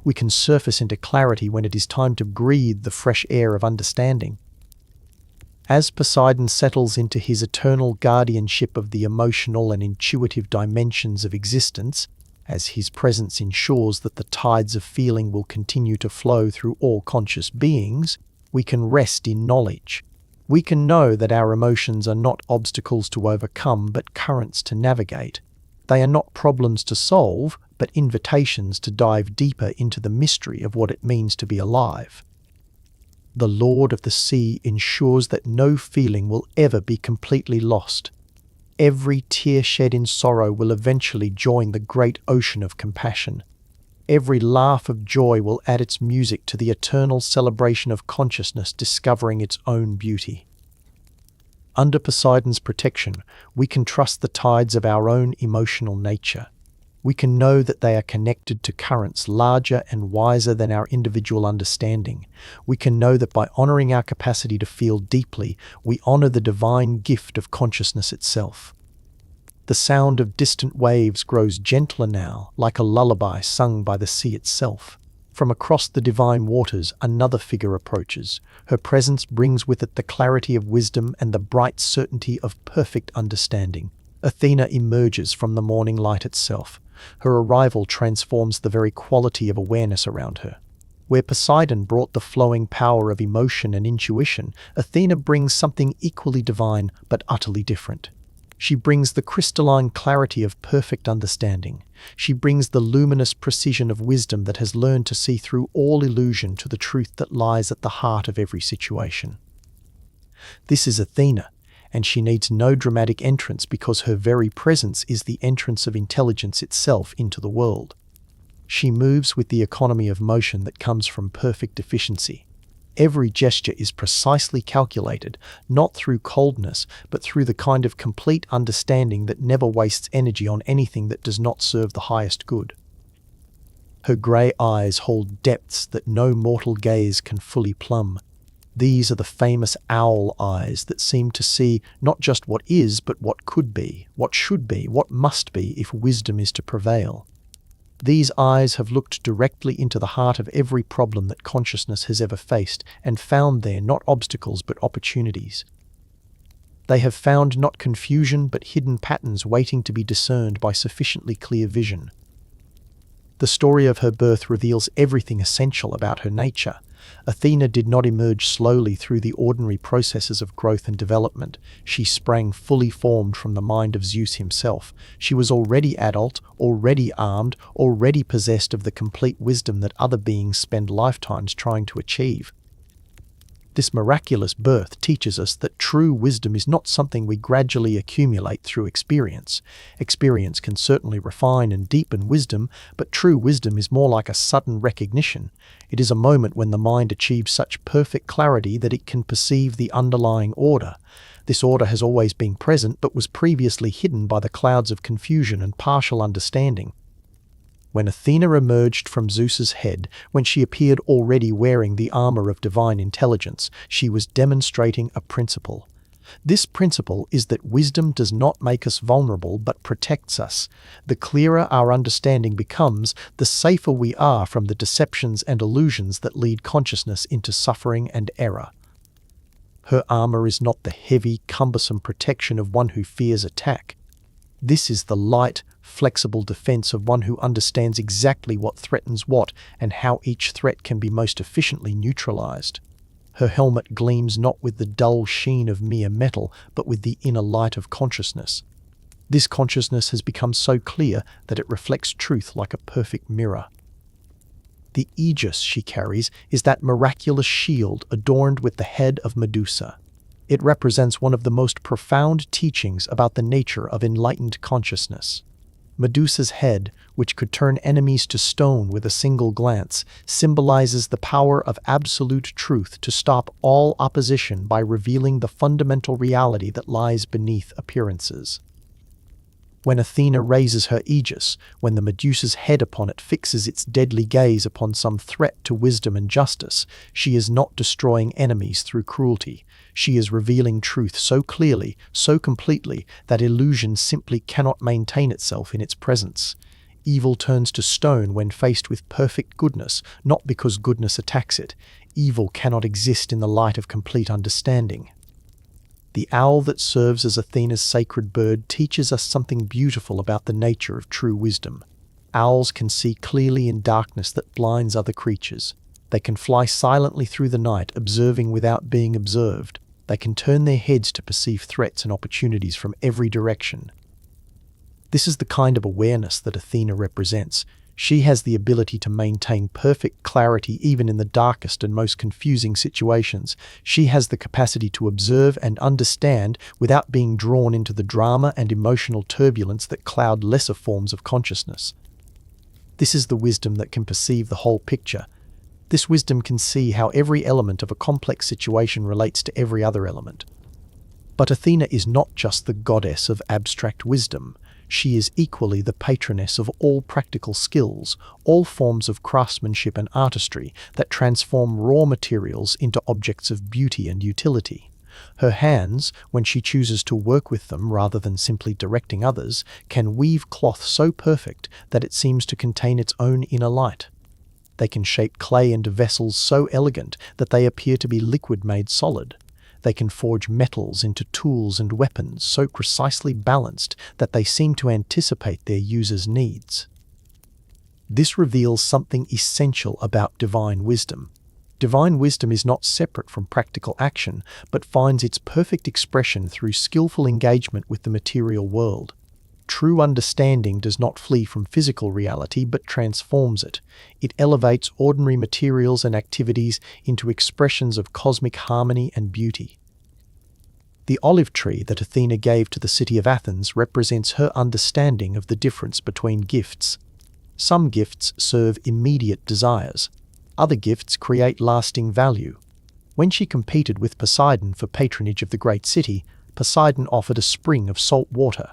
We can surface into clarity when it is time to breathe the fresh air of understanding. As Poseidon settles into his eternal guardianship of the emotional and intuitive dimensions of existence, as his presence ensures that the tides of feeling will continue to flow through all conscious beings, we can rest in knowledge. We can know that our emotions are not obstacles to overcome but currents to navigate. They are not problems to solve, but invitations to dive deeper into the mystery of what it means to be alive. The Lord of the Sea ensures that no feeling will ever be completely lost. Every tear shed in sorrow will eventually join the great ocean of compassion. Every laugh of joy will add its music to the eternal celebration of consciousness discovering its own beauty. Under Poseidon's protection, we can trust the tides of our own emotional nature. We can know that they are connected to currents larger and wiser than our individual understanding. We can know that by honoring our capacity to feel deeply, we honor the divine gift of consciousness itself. The sound of distant waves grows gentler now, like a lullaby sung by the sea itself. From across the divine waters, another figure approaches. Her presence brings with it the clarity of wisdom and the bright certainty of perfect understanding. Athena emerges from the morning light itself. Her arrival transforms the very quality of awareness around her. Where Poseidon brought the flowing power of emotion and intuition, Athena brings something equally divine but utterly different. She brings the crystalline clarity of perfect understanding. She brings the luminous precision of wisdom that has learned to see through all illusion to the truth that lies at the heart of every situation. This is Athena, and she needs no dramatic entrance because her very presence is the entrance of intelligence itself into the world. She moves with the economy of motion that comes from perfect efficiency. Every gesture is precisely calculated, not through coldness, but through the kind of complete understanding that never wastes energy on anything that does not serve the highest good. Her grey eyes hold depths that no mortal gaze can fully plumb. These are the famous owl eyes that seem to see not just what is, but what could be, what should be, what must be if wisdom is to prevail. These eyes have looked directly into the heart of every problem that consciousness has ever faced and found there not obstacles but opportunities. They have found not confusion but hidden patterns waiting to be discerned by sufficiently clear vision. The story of her birth reveals everything essential about her nature. Athena did not emerge slowly through the ordinary processes of growth and development. She sprang fully formed from the mind of Zeus himself. She was already adult, already armed, already possessed of the complete wisdom that other beings spend lifetimes trying to achieve. This miraculous birth teaches us that true wisdom is not something we gradually accumulate through experience. Experience can certainly refine and deepen wisdom, but true wisdom is more like a sudden recognition. It is a moment when the mind achieves such perfect clarity that it can perceive the underlying order. This order has always been present but was previously hidden by the clouds of confusion and partial understanding. When Athena emerged from Zeus's head, when she appeared already wearing the armor of divine intelligence, she was demonstrating a principle. This principle is that wisdom does not make us vulnerable but protects us. The clearer our understanding becomes, the safer we are from the deceptions and illusions that lead consciousness into suffering and error. Her armor is not the heavy, cumbersome protection of one who fears attack. This is the light, flexible defense of one who understands exactly what threatens what and how each threat can be most efficiently neutralized. Her helmet gleams not with the dull sheen of mere metal, but with the inner light of consciousness. This consciousness has become so clear that it reflects truth like a perfect mirror. The aegis she carries is that miraculous shield adorned with the head of Medusa. It represents one of the most profound teachings about the nature of enlightened consciousness. Medusa's head, which could turn enemies to stone with a single glance, symbolizes the power of absolute truth to stop all opposition by revealing the fundamental reality that lies beneath appearances. When Athena raises her aegis, when the Medusa's head upon it fixes its deadly gaze upon some threat to wisdom and justice, she is not destroying enemies through cruelty. She is revealing truth so clearly, so completely, that illusion simply cannot maintain itself in its presence. Evil turns to stone when faced with perfect goodness, not because goodness attacks it. Evil cannot exist in the light of complete understanding. The owl that serves as Athena's sacred bird teaches us something beautiful about the nature of true wisdom. Owls can see clearly in darkness that blinds other creatures. They can fly silently through the night, observing without being observed. They can turn their heads to perceive threats and opportunities from every direction. This is the kind of awareness that Athena represents. She has the ability to maintain perfect clarity even in the darkest and most confusing situations. She has the capacity to observe and understand without being drawn into the drama and emotional turbulence that cloud lesser forms of consciousness. This is the wisdom that can perceive the whole picture. This wisdom can see how every element of a complex situation relates to every other element. But Athena is not just the goddess of abstract wisdom. She is equally the patroness of all practical skills, all forms of craftsmanship and artistry that transform raw materials into objects of beauty and utility. Her hands, when she chooses to work with them rather than simply directing others, can weave cloth so perfect that it seems to contain its own inner light. They can shape clay into vessels so elegant that they appear to be liquid made solid. They can forge metals into tools and weapons so precisely balanced that they seem to anticipate their users' needs. This reveals something essential about divine wisdom. Divine wisdom is not separate from practical action, but finds its perfect expression through skillful engagement with the material world. True understanding does not flee from physical reality, but transforms it. It elevates ordinary materials and activities into expressions of cosmic harmony and beauty. The olive tree that Athena gave to the city of Athens represents her understanding of the difference between gifts. Some gifts serve immediate desires. Other gifts create lasting value. When she competed with Poseidon for patronage of the great city, Poseidon offered a spring of salt water.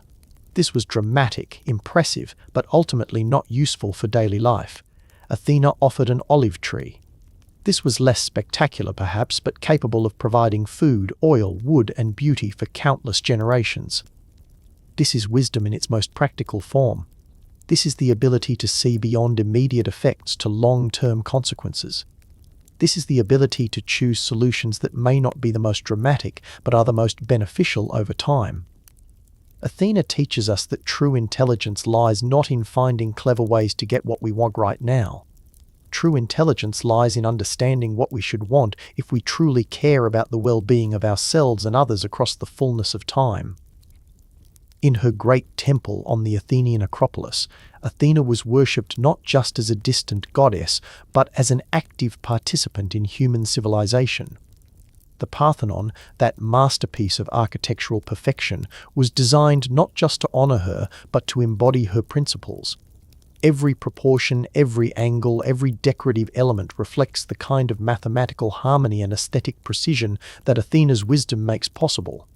This was dramatic, impressive, but ultimately not useful for daily life. Athena offered an olive tree. This was less spectacular perhaps, but capable of providing food, oil, wood, and beauty for countless generations. This is wisdom in its most practical form. This is the ability to see beyond immediate effects to long-term consequences. This is the ability to choose solutions that may not be the most dramatic, but are the most beneficial over time. Athena teaches us that true intelligence lies not in finding clever ways to get what we want right now. True intelligence lies in understanding what we should want if we truly care about the well-being of ourselves and others across the fullness of time. In her great temple on the Athenian Acropolis, Athena was worshipped not just as a distant goddess, but as an active participant in human civilization. The Parthenon, that masterpiece of architectural perfection, was designed not just to honor her, but to embody her principles. Every proportion, every angle, every decorative element reflects the kind of mathematical harmony and aesthetic precision that Athena's wisdom makes possible.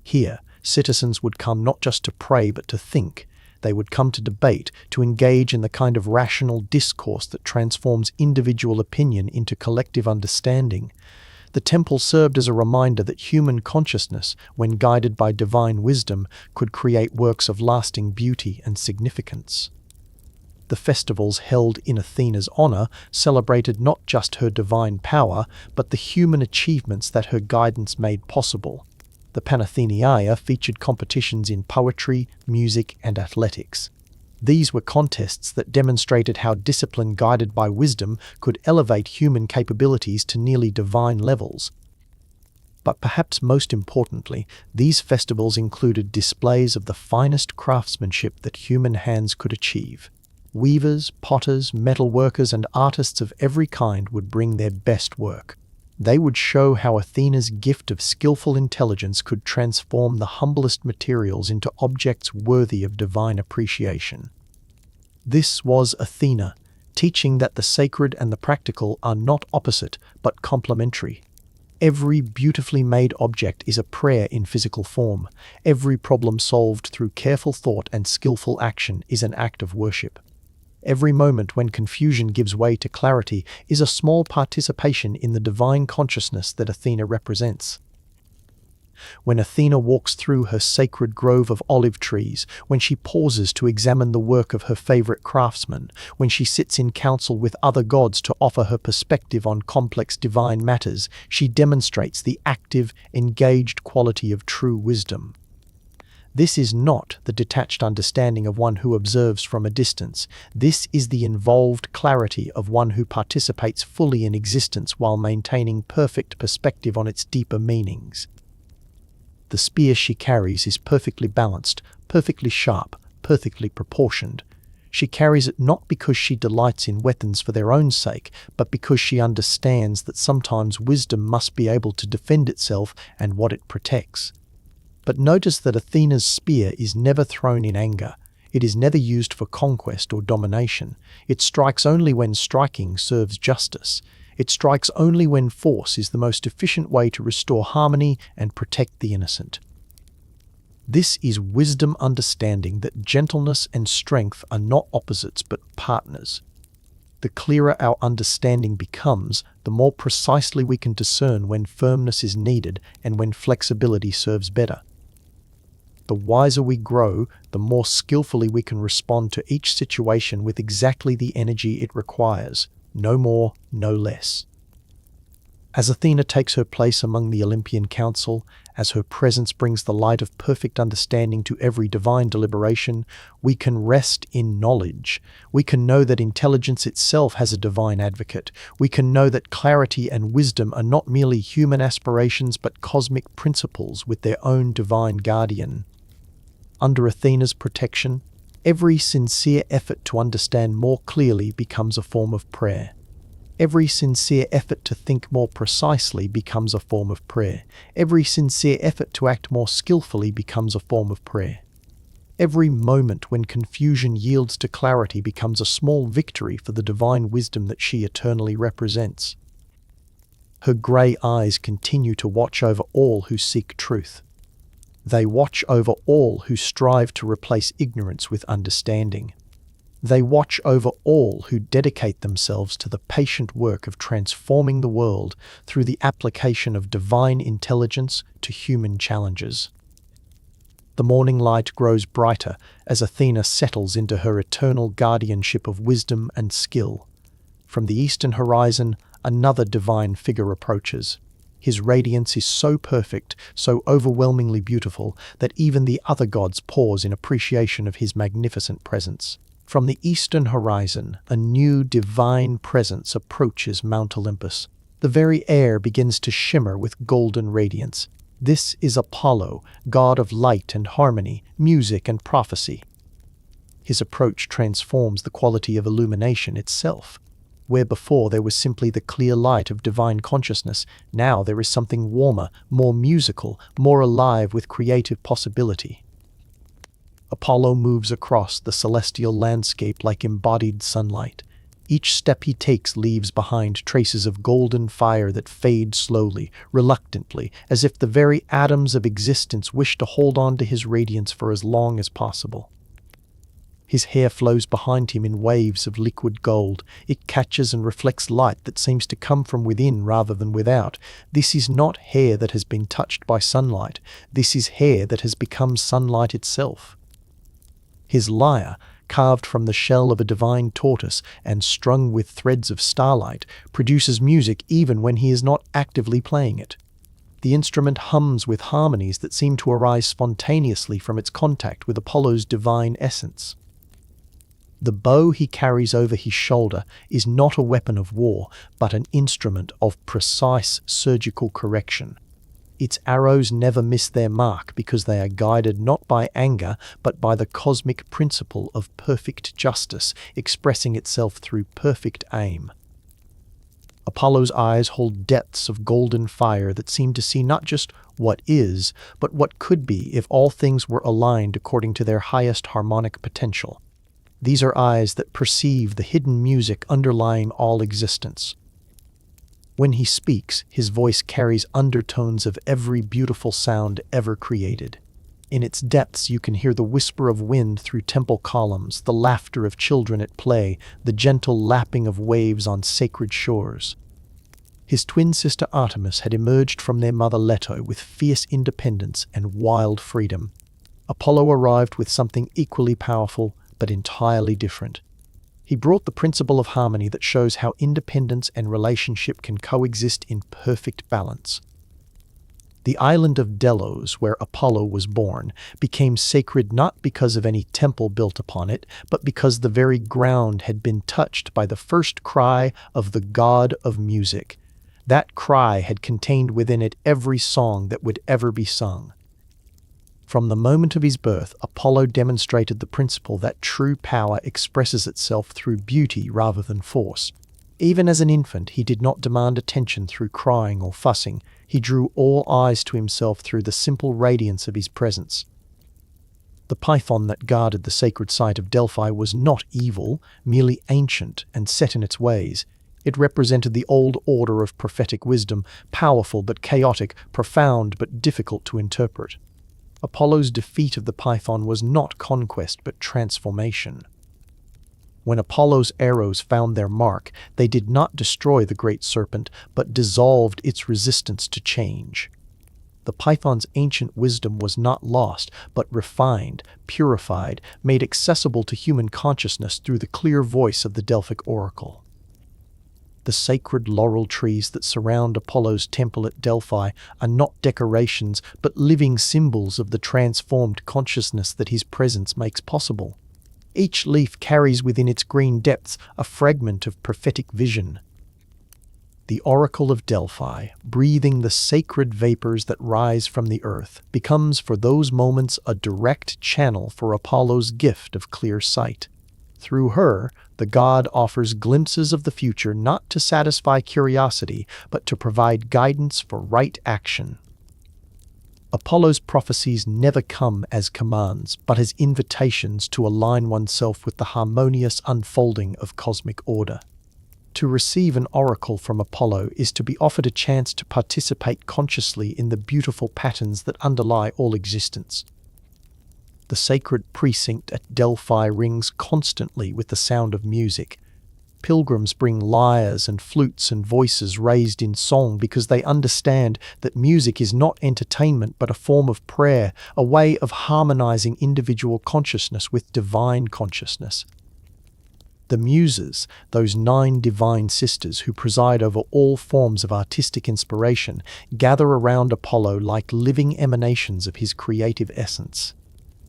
Here, citizens would come not just to pray but to think. They would come to debate, to engage in the kind of rational discourse that transforms individual opinion into collective understanding. The temple served as a reminder that human consciousness, when guided by divine wisdom, could create works of lasting beauty and significance. The festivals held in Athena's honor celebrated not just her divine power, but the human achievements that her guidance made possible. The Panathenea featured competitions in poetry, music, and athletics. These were contests that demonstrated how discipline guided by wisdom could elevate human capabilities to nearly divine levels. But perhaps most importantly, these festivals included displays of the finest craftsmanship that human hands could achieve. Weavers, potters, metalworkers, and artists of every kind would bring their best work. They would show how Athena's gift of skillful intelligence could transform the humblest materials into objects worthy of divine appreciation. This was Athena, teaching that the sacred and the practical are not opposite, but complementary. Every beautifully made object is a prayer in physical form. Every problem solved through careful thought and skillful action is an act of worship. Every moment when confusion gives way to clarity is a small participation in the divine consciousness that Athena represents. When Athena walks through her sacred grove of olive trees, when she pauses to examine the work of her favorite craftsman, when she sits in council with other gods to offer her perspective on complex divine matters, she demonstrates the active, engaged quality of true wisdom. This is not the detached understanding of one who observes from a distance. This is the involved clarity of one who participates fully in existence while maintaining perfect perspective on its deeper meanings. The spear she carries is perfectly balanced, perfectly sharp, perfectly proportioned. She carries it not because she delights in weapons for their own sake, but because she understands that sometimes wisdom must be able to defend itself and what it protects. But notice that Athena's spear is never thrown in anger. It is never used for conquest or domination. It strikes only when striking serves justice. It strikes only when force is the most efficient way to restore harmony and protect the innocent. This is wisdom understanding that gentleness and strength are not opposites but partners. The clearer our understanding becomes, the more precisely we can discern when firmness is needed and when flexibility serves better. The wiser we grow, the more skillfully we can respond to each situation with exactly the energy it requires. No more, no less. As Athena takes her place among the Olympian council, as her presence brings the light of perfect understanding to every divine deliberation, we can rest in knowledge. We can know that intelligence itself has a divine advocate. We can know that clarity and wisdom are not merely human aspirations but cosmic principles with their own divine guardian. Under Athena's protection, every sincere effort to understand more clearly becomes a form of prayer. Every sincere effort to think more precisely becomes a form of prayer. Every sincere effort to act more skillfully becomes a form of prayer. Every moment when confusion yields to clarity becomes a small victory for the divine wisdom that she eternally represents. Her grey eyes continue to watch over all who seek truth. They watch over all who strive to replace ignorance with understanding. They watch over all who dedicate themselves to the patient work of transforming the world through the application of divine intelligence to human challenges. The morning light grows brighter as Athena settles into her eternal guardianship of wisdom and skill. From the eastern horizon, another divine figure approaches. His radiance is so perfect, so overwhelmingly beautiful, that even the other gods pause in appreciation of his magnificent presence. From the eastern horizon, a new divine presence approaches Mount Olympus. The very air begins to shimmer with golden radiance. This is Apollo, god of light and harmony, music and prophecy. His approach transforms the quality of illumination itself. Where before there was simply the clear light of divine consciousness, now there is something warmer, more musical, more alive with creative possibility. Apollo moves across the celestial landscape like embodied sunlight. Each step he takes leaves behind traces of golden fire that fade slowly, reluctantly, as if the very atoms of existence wish to hold on to his radiance for as long as possible. His hair flows behind him in waves of liquid gold. It catches and reflects light that seems to come from within rather than without. This is not hair that has been touched by sunlight. This is hair that has become sunlight itself. His lyre, carved from the shell of a divine tortoise and strung with threads of starlight, produces music even when he is not actively playing it. The instrument hums with harmonies that seem to arise spontaneously from its contact with Apollo's divine essence. The bow he carries over his shoulder is not a weapon of war, but an instrument of precise surgical correction. Its arrows never miss their mark because they are guided not by anger, but by the cosmic principle of perfect justice, expressing itself through perfect aim. Apollo's eyes hold depths of golden fire that seem to see not just what is, but what could be if all things were aligned according to their highest harmonic potential. These are eyes that perceive the hidden music underlying all existence. When he speaks, his voice carries undertones of every beautiful sound ever created. In its depths you can hear the whisper of wind through temple columns, the laughter of children at play, the gentle lapping of waves on sacred shores. His twin sister Artemis had emerged from their mother Leto with fierce independence and wild freedom. Apollo arrived with something equally powerful, but entirely different. He brought the principle of harmony that shows how independence and relationship can coexist in perfect balance. The island of Delos, where Apollo was born, became sacred not because of any temple built upon it, but because the very ground had been touched by the first cry of the god of music. That cry had contained within it every song that would ever be sung. From the moment of his birth, Apollo demonstrated the principle that true power expresses itself through beauty rather than force. Even as an infant, he did not demand attention through crying or fussing. He drew all eyes to himself through the simple radiance of his presence. The python that guarded the sacred site of Delphi was not evil, merely ancient and set in its ways. It represented the old order of prophetic wisdom, powerful but chaotic, profound but difficult to interpret. Apollo's defeat of the python was not conquest but transformation. When Apollo's arrows found their mark, they did not destroy the great serpent, but dissolved its resistance to change. The Python's ancient wisdom was not lost, but refined, purified, made accessible to human consciousness through the clear voice of the Delphic oracle. The sacred laurel trees that surround Apollo's temple at Delphi are not decorations, but living symbols of the transformed consciousness that his presence makes possible. Each leaf carries within its green depths a fragment of prophetic vision. The oracle of Delphi, breathing the sacred vapors that rise from the earth, becomes for those moments a direct channel for Apollo's gift of clear sight. Through her, the god offers glimpses of the future not to satisfy curiosity, but to provide guidance for right action. Apollo's prophecies never come as commands, but as invitations to align oneself with the harmonious unfolding of cosmic order. To receive an oracle from Apollo is to be offered a chance to participate consciously in the beautiful patterns that underlie all existence. The sacred precinct at Delphi rings constantly with the sound of music. Pilgrims bring lyres and flutes and voices raised in song because they understand that music is not entertainment but a form of prayer, a way of harmonizing individual consciousness with divine consciousness. The Muses, those 9 divine sisters who preside over all forms of artistic inspiration, gather around Apollo like living emanations of his creative essence.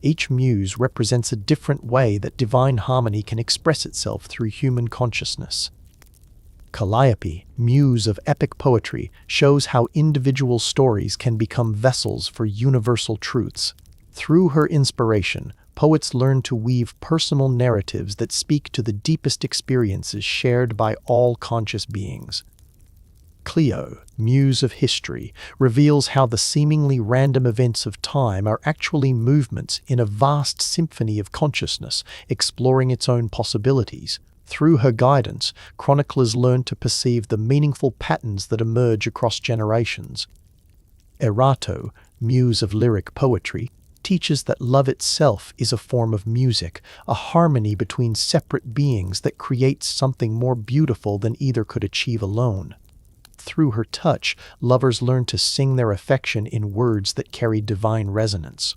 Each muse represents a different way that divine harmony can express itself through human consciousness. Calliope, muse of epic poetry, shows how individual stories can become vessels for universal truths. Through her inspiration, poets learn to weave personal narratives that speak to the deepest experiences shared by all conscious beings. Clio, muse of history, reveals how the seemingly random events of time are actually movements in a vast symphony of consciousness, exploring its own possibilities. Through her guidance, chroniclers learn to perceive the meaningful patterns that emerge across generations. Erato, muse of lyric poetry, teaches that love itself is a form of music, a harmony between separate beings that creates something more beautiful than either could achieve alone. Through her touch, lovers learn to sing their affection in words that carry divine resonance.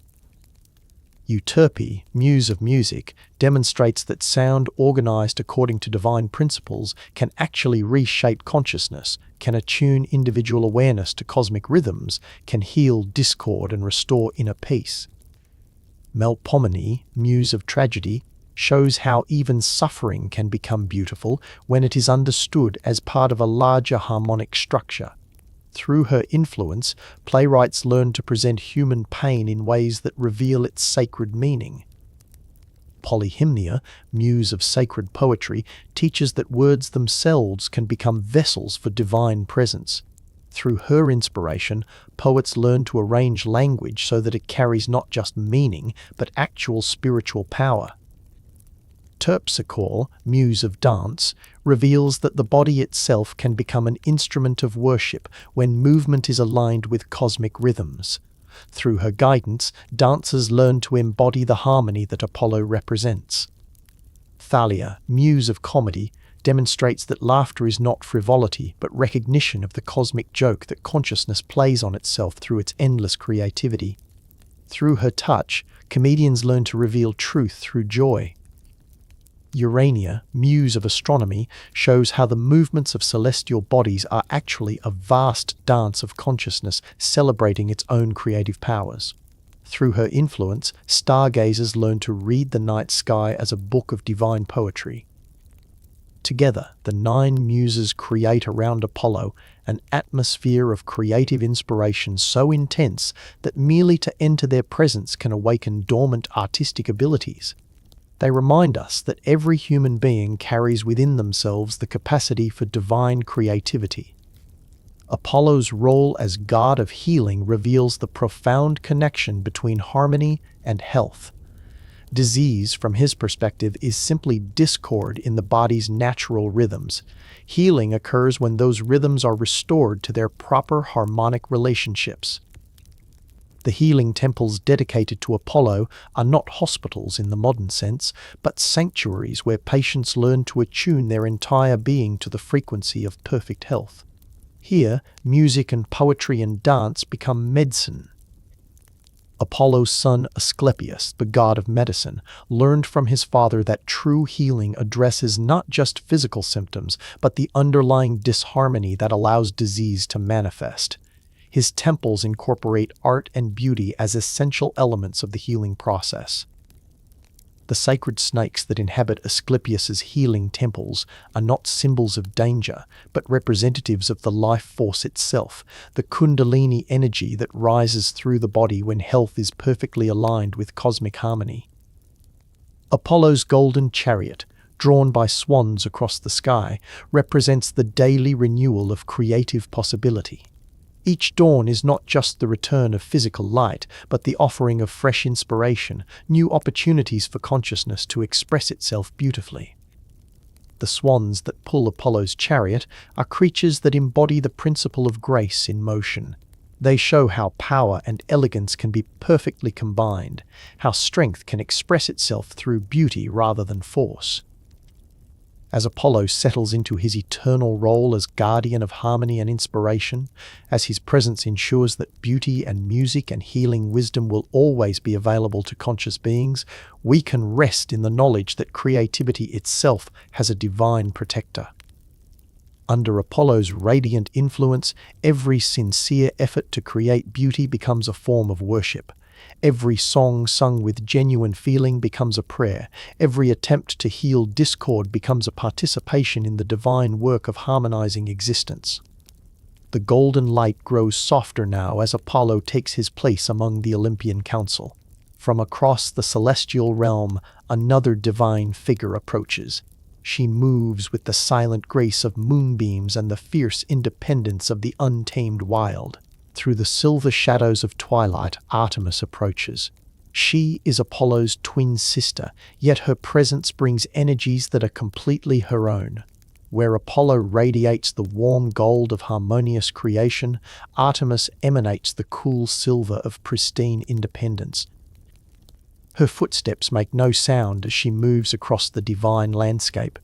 Euterpe, muse of music, demonstrates that sound organized according to divine principles can actually reshape consciousness, can attune individual awareness to cosmic rhythms, can heal discord and restore inner peace. Melpomene, muse of tragedy, shows how even suffering can become beautiful when it is understood as part of a larger harmonic structure. Through her influence, playwrights learn to present human pain in ways that reveal its sacred meaning. Polyhymnia, muse of sacred poetry, teaches that words themselves can become vessels for divine presence. Through her inspiration, poets learn to arrange language so that it carries not just meaning, but actual spiritual power. Terpsichore, muse of dance, reveals that the body itself can become an instrument of worship when movement is aligned with cosmic rhythms. Through her guidance, dancers learn to embody the harmony that Apollo represents. Thalia, muse of comedy, demonstrates that laughter is not frivolity, but recognition of the cosmic joke that consciousness plays on itself through its endless creativity. Through her touch, comedians learn to reveal truth through joy. Urania, muse of astronomy, shows how the movements of celestial bodies are actually a vast dance of consciousness celebrating its own creative powers. Through her influence, stargazers learn to read the night sky as a book of divine poetry. Together, the 9 muses create around Apollo an atmosphere of creative inspiration so intense that merely to enter their presence can awaken dormant artistic abilities. They remind us that every human being carries within themselves the capacity for divine creativity. Apollo's role as god of healing reveals the profound connection between harmony and health. Disease, from his perspective, is simply discord in the body's natural rhythms. Healing occurs when those rhythms are restored to their proper harmonic relationships. The healing temples dedicated to Apollo are not hospitals in the modern sense, but sanctuaries where patients learn to attune their entire being to the frequency of perfect health. Here, music and poetry and dance become medicine. Apollo's son Asclepius, the god of medicine, learned from his father that true healing addresses not just physical symptoms, but the underlying disharmony that allows disease to manifest. His temples incorporate art and beauty as essential elements of the healing process. The sacred snakes that inhabit Asclepius's healing temples are not symbols of danger, but representatives of the life force itself, the kundalini energy that rises through the body when health is perfectly aligned with cosmic harmony. Apollo's golden chariot, drawn by swans across the sky, represents the daily renewal of creative possibility. Each dawn is not just the return of physical light, but the offering of fresh inspiration, new opportunities for consciousness to express itself beautifully. The swans that pull Apollo's chariot are creatures that embody the principle of grace in motion. They show how power and elegance can be perfectly combined, how strength can express itself through beauty rather than force. As Apollo settles into his eternal role as guardian of harmony and inspiration, as his presence ensures that beauty and music and healing wisdom will always be available to conscious beings, we can rest in the knowledge that creativity itself has a divine protector. Under Apollo's radiant influence, every sincere effort to create beauty becomes a form of worship. Every song sung with genuine feeling becomes a prayer. Every attempt to heal discord becomes a participation in the divine work of harmonizing existence. The golden light grows softer now as Apollo takes his place among the Olympian council. From across the celestial realm, another divine figure approaches. She moves with the silent grace of moonbeams and the fierce independence of the untamed wild. Through the silver shadows of twilight, Artemis approaches. She is Apollo's twin sister, yet her presence brings energies that are completely her own. Where Apollo radiates the warm gold of harmonious creation, Artemis emanates the cool silver of pristine independence. Her footsteps make no sound as she moves across the divine landscape.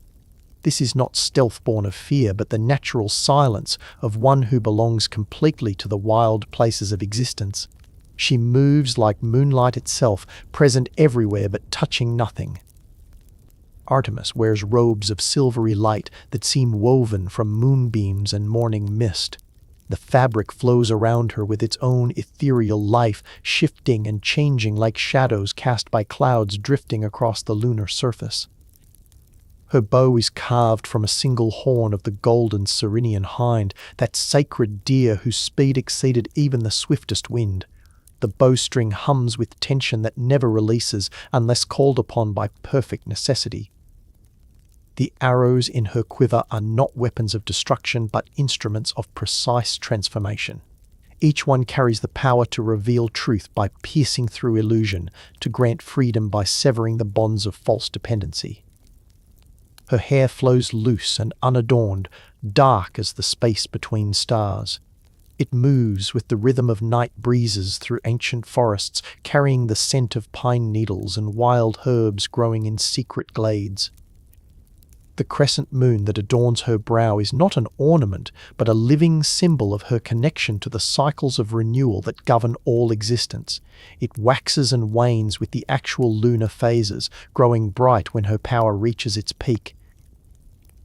This is not stealth born of fear, but the natural silence of one who belongs completely to the wild places of existence. She moves like moonlight itself, present everywhere but touching nothing. Artemis wears robes of silvery light that seem woven from moonbeams and morning mist. The fabric flows around her with its own ethereal life, shifting and changing like shadows cast by clouds drifting across the lunar surface. Her bow is carved from a single horn of the golden Cyrenian hind, that sacred deer whose speed exceeded even the swiftest wind. The bowstring hums with tension that never releases unless called upon by perfect necessity. The arrows in her quiver are not weapons of destruction, but instruments of precise transformation. Each one carries the power to reveal truth by piercing through illusion, to grant freedom by severing the bonds of false dependency. Her hair flows loose and unadorned, dark as the space between stars. It moves with the rhythm of night breezes through ancient forests, carrying the scent of pine needles and wild herbs growing in secret glades. The crescent moon that adorns her brow is not an ornament, but a living symbol of her connection to the cycles of renewal that govern all existence. It waxes and wanes with the actual lunar phases, growing bright when her power reaches its peak.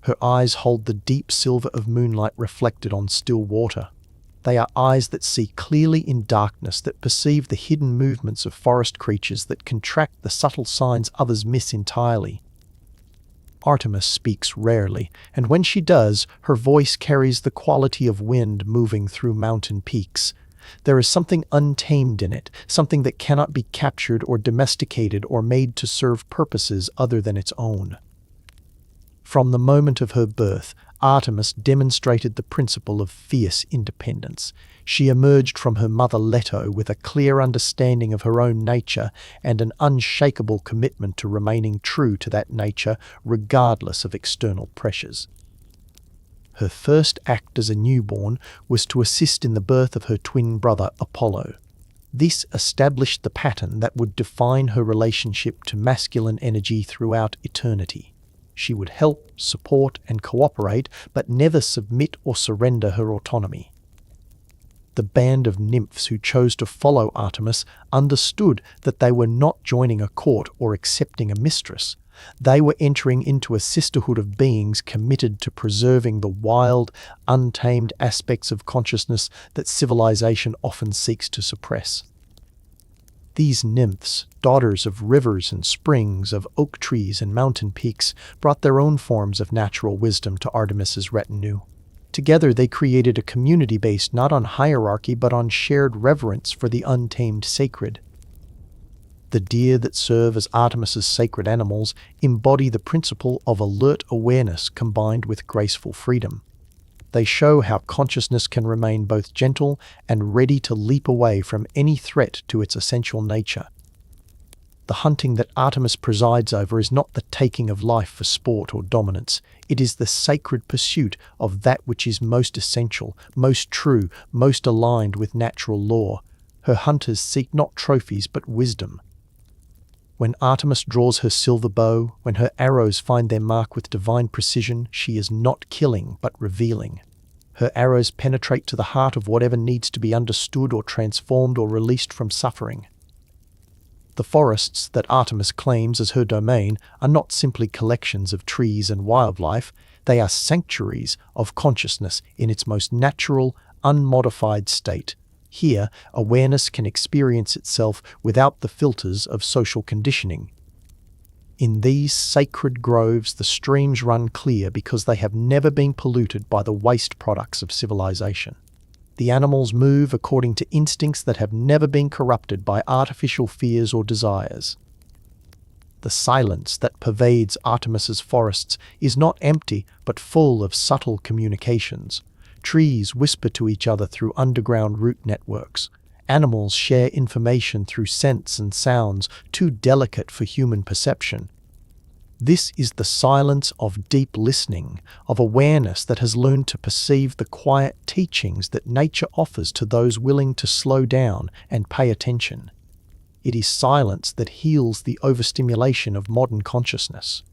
Her eyes hold the deep silver of moonlight reflected on still water. They are eyes that see clearly in darkness, that perceive the hidden movements of forest creatures, that can track the subtle signs others miss entirely. Artemis speaks rarely, and when she does, her voice carries the quality of wind moving through mountain peaks. There is something untamed in it, something that cannot be captured or domesticated or made to serve purposes other than its own. From the moment of her birth, Artemis demonstrated the principle of fierce independence. She emerged from her mother Leto with a clear understanding of her own nature and an unshakable commitment to remaining true to that nature regardless of external pressures. Her first act as a newborn was to assist in the birth of her twin brother Apollo. This established the pattern that would define her relationship to masculine energy throughout eternity. She would help, support, and cooperate, but never submit or surrender her autonomy. The band of nymphs who chose to follow Artemis understood that they were not joining a court or accepting a mistress. They were entering into a sisterhood of beings committed to preserving the wild, untamed aspects of consciousness that civilization often seeks to suppress. These nymphs, daughters of rivers and springs, of oak trees and mountain peaks, brought their own forms of natural wisdom to Artemis's retinue. Together they created a community based not on hierarchy but on shared reverence for the untamed sacred. The deer that serve as Artemis's sacred animals embody the principle of alert awareness combined with graceful freedom. They show how consciousness can remain both gentle and ready to leap away from any threat to its essential nature. The hunting that Artemis presides over is not the taking of life for sport or dominance. It is the sacred pursuit of that which is most essential, most true, most aligned with natural law. Her hunters seek not trophies but wisdom. When Artemis draws her silver bow, when her arrows find their mark with divine precision, she is not killing but revealing. Her arrows penetrate to the heart of whatever needs to be understood or transformed or released from suffering. The forests that Artemis claims as her domain are not simply collections of trees and wildlife, they are sanctuaries of consciousness in its most natural, unmodified state. Here, awareness can experience itself without the filters of social conditioning. In these sacred groves, the streams run clear because they have never been polluted by the waste products of civilization. The animals move according to instincts that have never been corrupted by artificial fears or desires. The silence that pervades Artemis's forests is not empty but full of subtle communications. Trees whisper to each other through underground root networks. Animals share information through scents and sounds too delicate for human perception. This is the silence of deep listening, of awareness that has learned to perceive the quiet teachings that nature offers to those willing to slow down and pay attention. It is silence that heals the overstimulation of modern consciousness.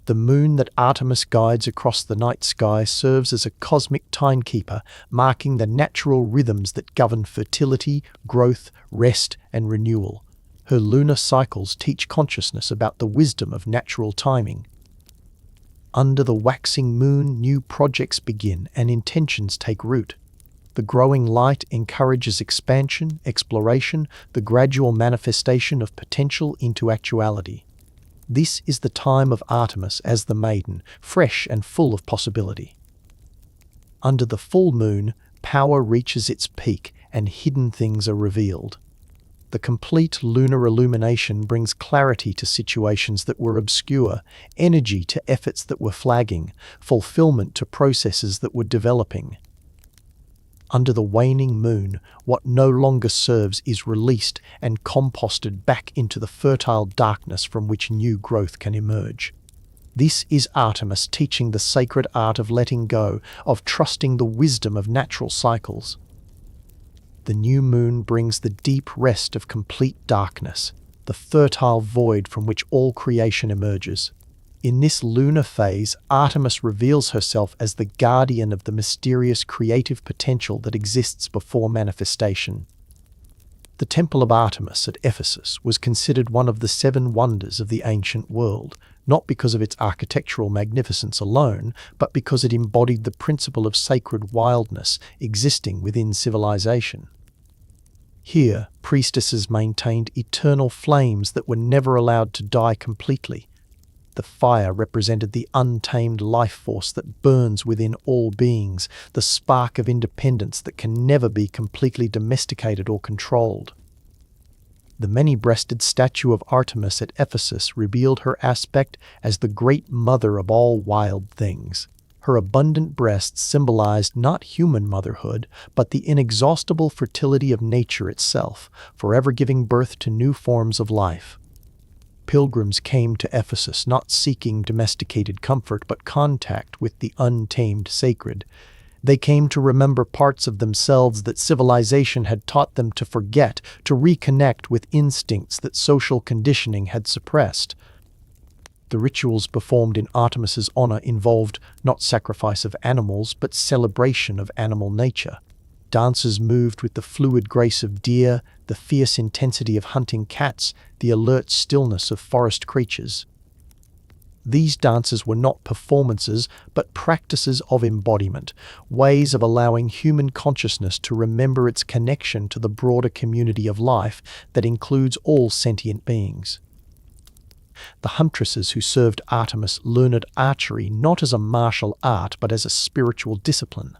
The moon that Artemis guides across the night sky serves as a cosmic timekeeper, marking the natural rhythms that govern fertility, growth, rest, and renewal. Her lunar cycles teach consciousness about the wisdom of natural timing. Under the waxing moon, new projects begin and intentions take root. The growing light encourages expansion, exploration, the gradual manifestation of potential into actuality. This is the time of Artemis as the maiden, fresh and full of possibility. Under the full moon, power reaches its peak and hidden things are revealed. The complete lunar illumination brings clarity to situations that were obscure, energy to efforts that were flagging, fulfillment to processes that were developing. Under the waning moon, what no longer serves is released and composted back into the fertile darkness from which new growth can emerge. This is Artemis teaching the sacred art of letting go, of trusting the wisdom of natural cycles. The new moon brings the deep rest of complete darkness, the fertile void from which all creation emerges. In this lunar phase, Artemis reveals herself as the guardian of the mysterious creative potential that exists before manifestation. The Temple of Artemis at Ephesus was considered one of the 7 wonders of the ancient world, not because of its architectural magnificence alone, but because it embodied the principle of sacred wildness existing within civilization. Here, priestesses maintained eternal flames that were never allowed to die completely. The fire represented the untamed life force that burns within all beings, the spark of independence that can never be completely domesticated or controlled. The many-breasted statue of Artemis at Ephesus revealed her aspect as the great mother of all wild things. Her abundant breasts symbolized not human motherhood, but the inexhaustible fertility of nature itself, forever giving birth to new forms of life. Pilgrims came to Ephesus not seeking domesticated comfort but contact with the untamed sacred. They came to remember parts of themselves that civilization had taught them to forget, to reconnect with instincts that social conditioning had suppressed. The rituals performed in Artemis's honor involved not sacrifice of animals, but celebration of animal nature. Dancers moved with the fluid grace of deer, the fierce intensity of hunting cats, the alert stillness of forest creatures. These dances were not performances, but practices of embodiment, ways of allowing human consciousness to remember its connection to the broader community of life that includes all sentient beings. The huntresses who served Artemis learned archery not as a martial art but as a spiritual discipline.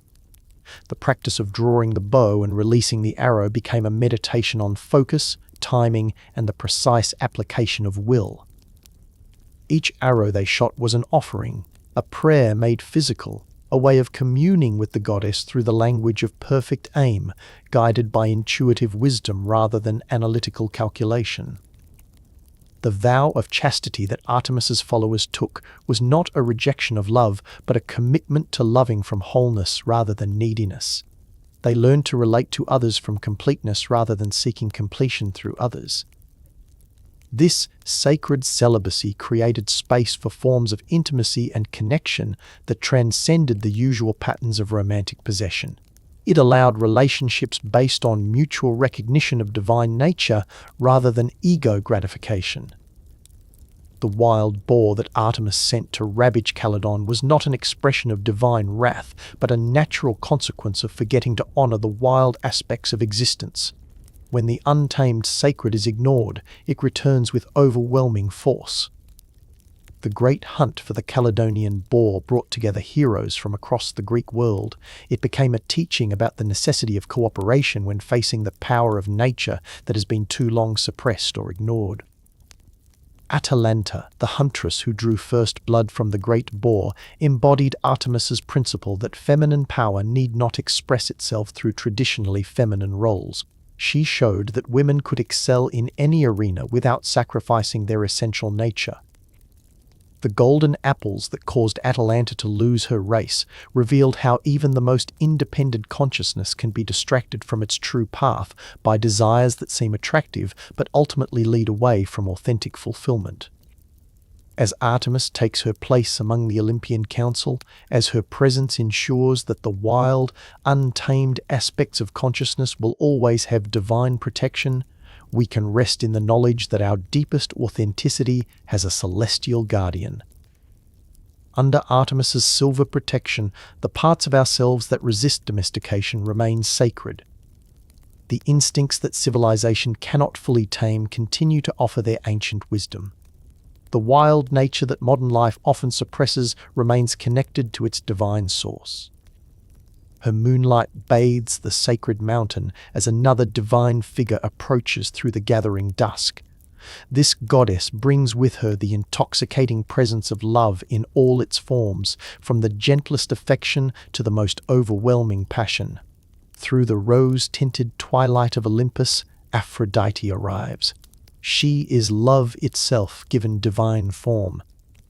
The practice of drawing the bow and releasing the arrow became a meditation on focus, timing, and the precise application of will. Each arrow they shot was an offering, a prayer made physical, a way of communing with the goddess through the language of perfect aim, guided by intuitive wisdom rather than analytical calculation. The vow of chastity that Artemis's followers took was not a rejection of love, but a commitment to loving from wholeness rather than neediness. They learned to relate to others from completeness rather than seeking completion through others. This sacred celibacy created space for forms of intimacy and connection that transcended the usual patterns of romantic possession. It allowed relationships based on mutual recognition of divine nature rather than ego gratification. The wild boar that Artemis sent to ravage Calydon was not an expression of divine wrath, but a natural consequence of forgetting to honor the wild aspects of existence. When the untamed sacred is ignored, it returns with overwhelming force. The great hunt for the Caledonian boar brought together heroes from across the Greek world. It became a teaching about the necessity of cooperation when facing the power of nature that has been too long suppressed or ignored. Atalanta, the huntress who drew first blood from the great boar, embodied Artemis's principle that feminine power need not express itself through traditionally feminine roles. She showed that women could excel in any arena without sacrificing their essential nature. The golden apples that caused Atalanta to lose her race revealed how even the most independent consciousness can be distracted from its true path by desires that seem attractive but ultimately lead away from authentic fulfillment. As Artemis takes her place among the Olympian council, as her presence ensures that the wild, untamed aspects of consciousness will always have divine protection, we can rest in the knowledge that our deepest authenticity has a celestial guardian. Under Artemis's silver protection, the parts of ourselves that resist domestication remain sacred. The instincts that civilization cannot fully tame continue to offer their ancient wisdom. The wild nature that modern life often suppresses remains connected to its divine source. Her moonlight bathes the sacred mountain as another divine figure approaches through the gathering dusk. This goddess brings with her the intoxicating presence of love in all its forms, from the gentlest affection to the most overwhelming passion. Through the rose-tinted twilight of Olympus, Aphrodite arrives. She is love itself given divine form.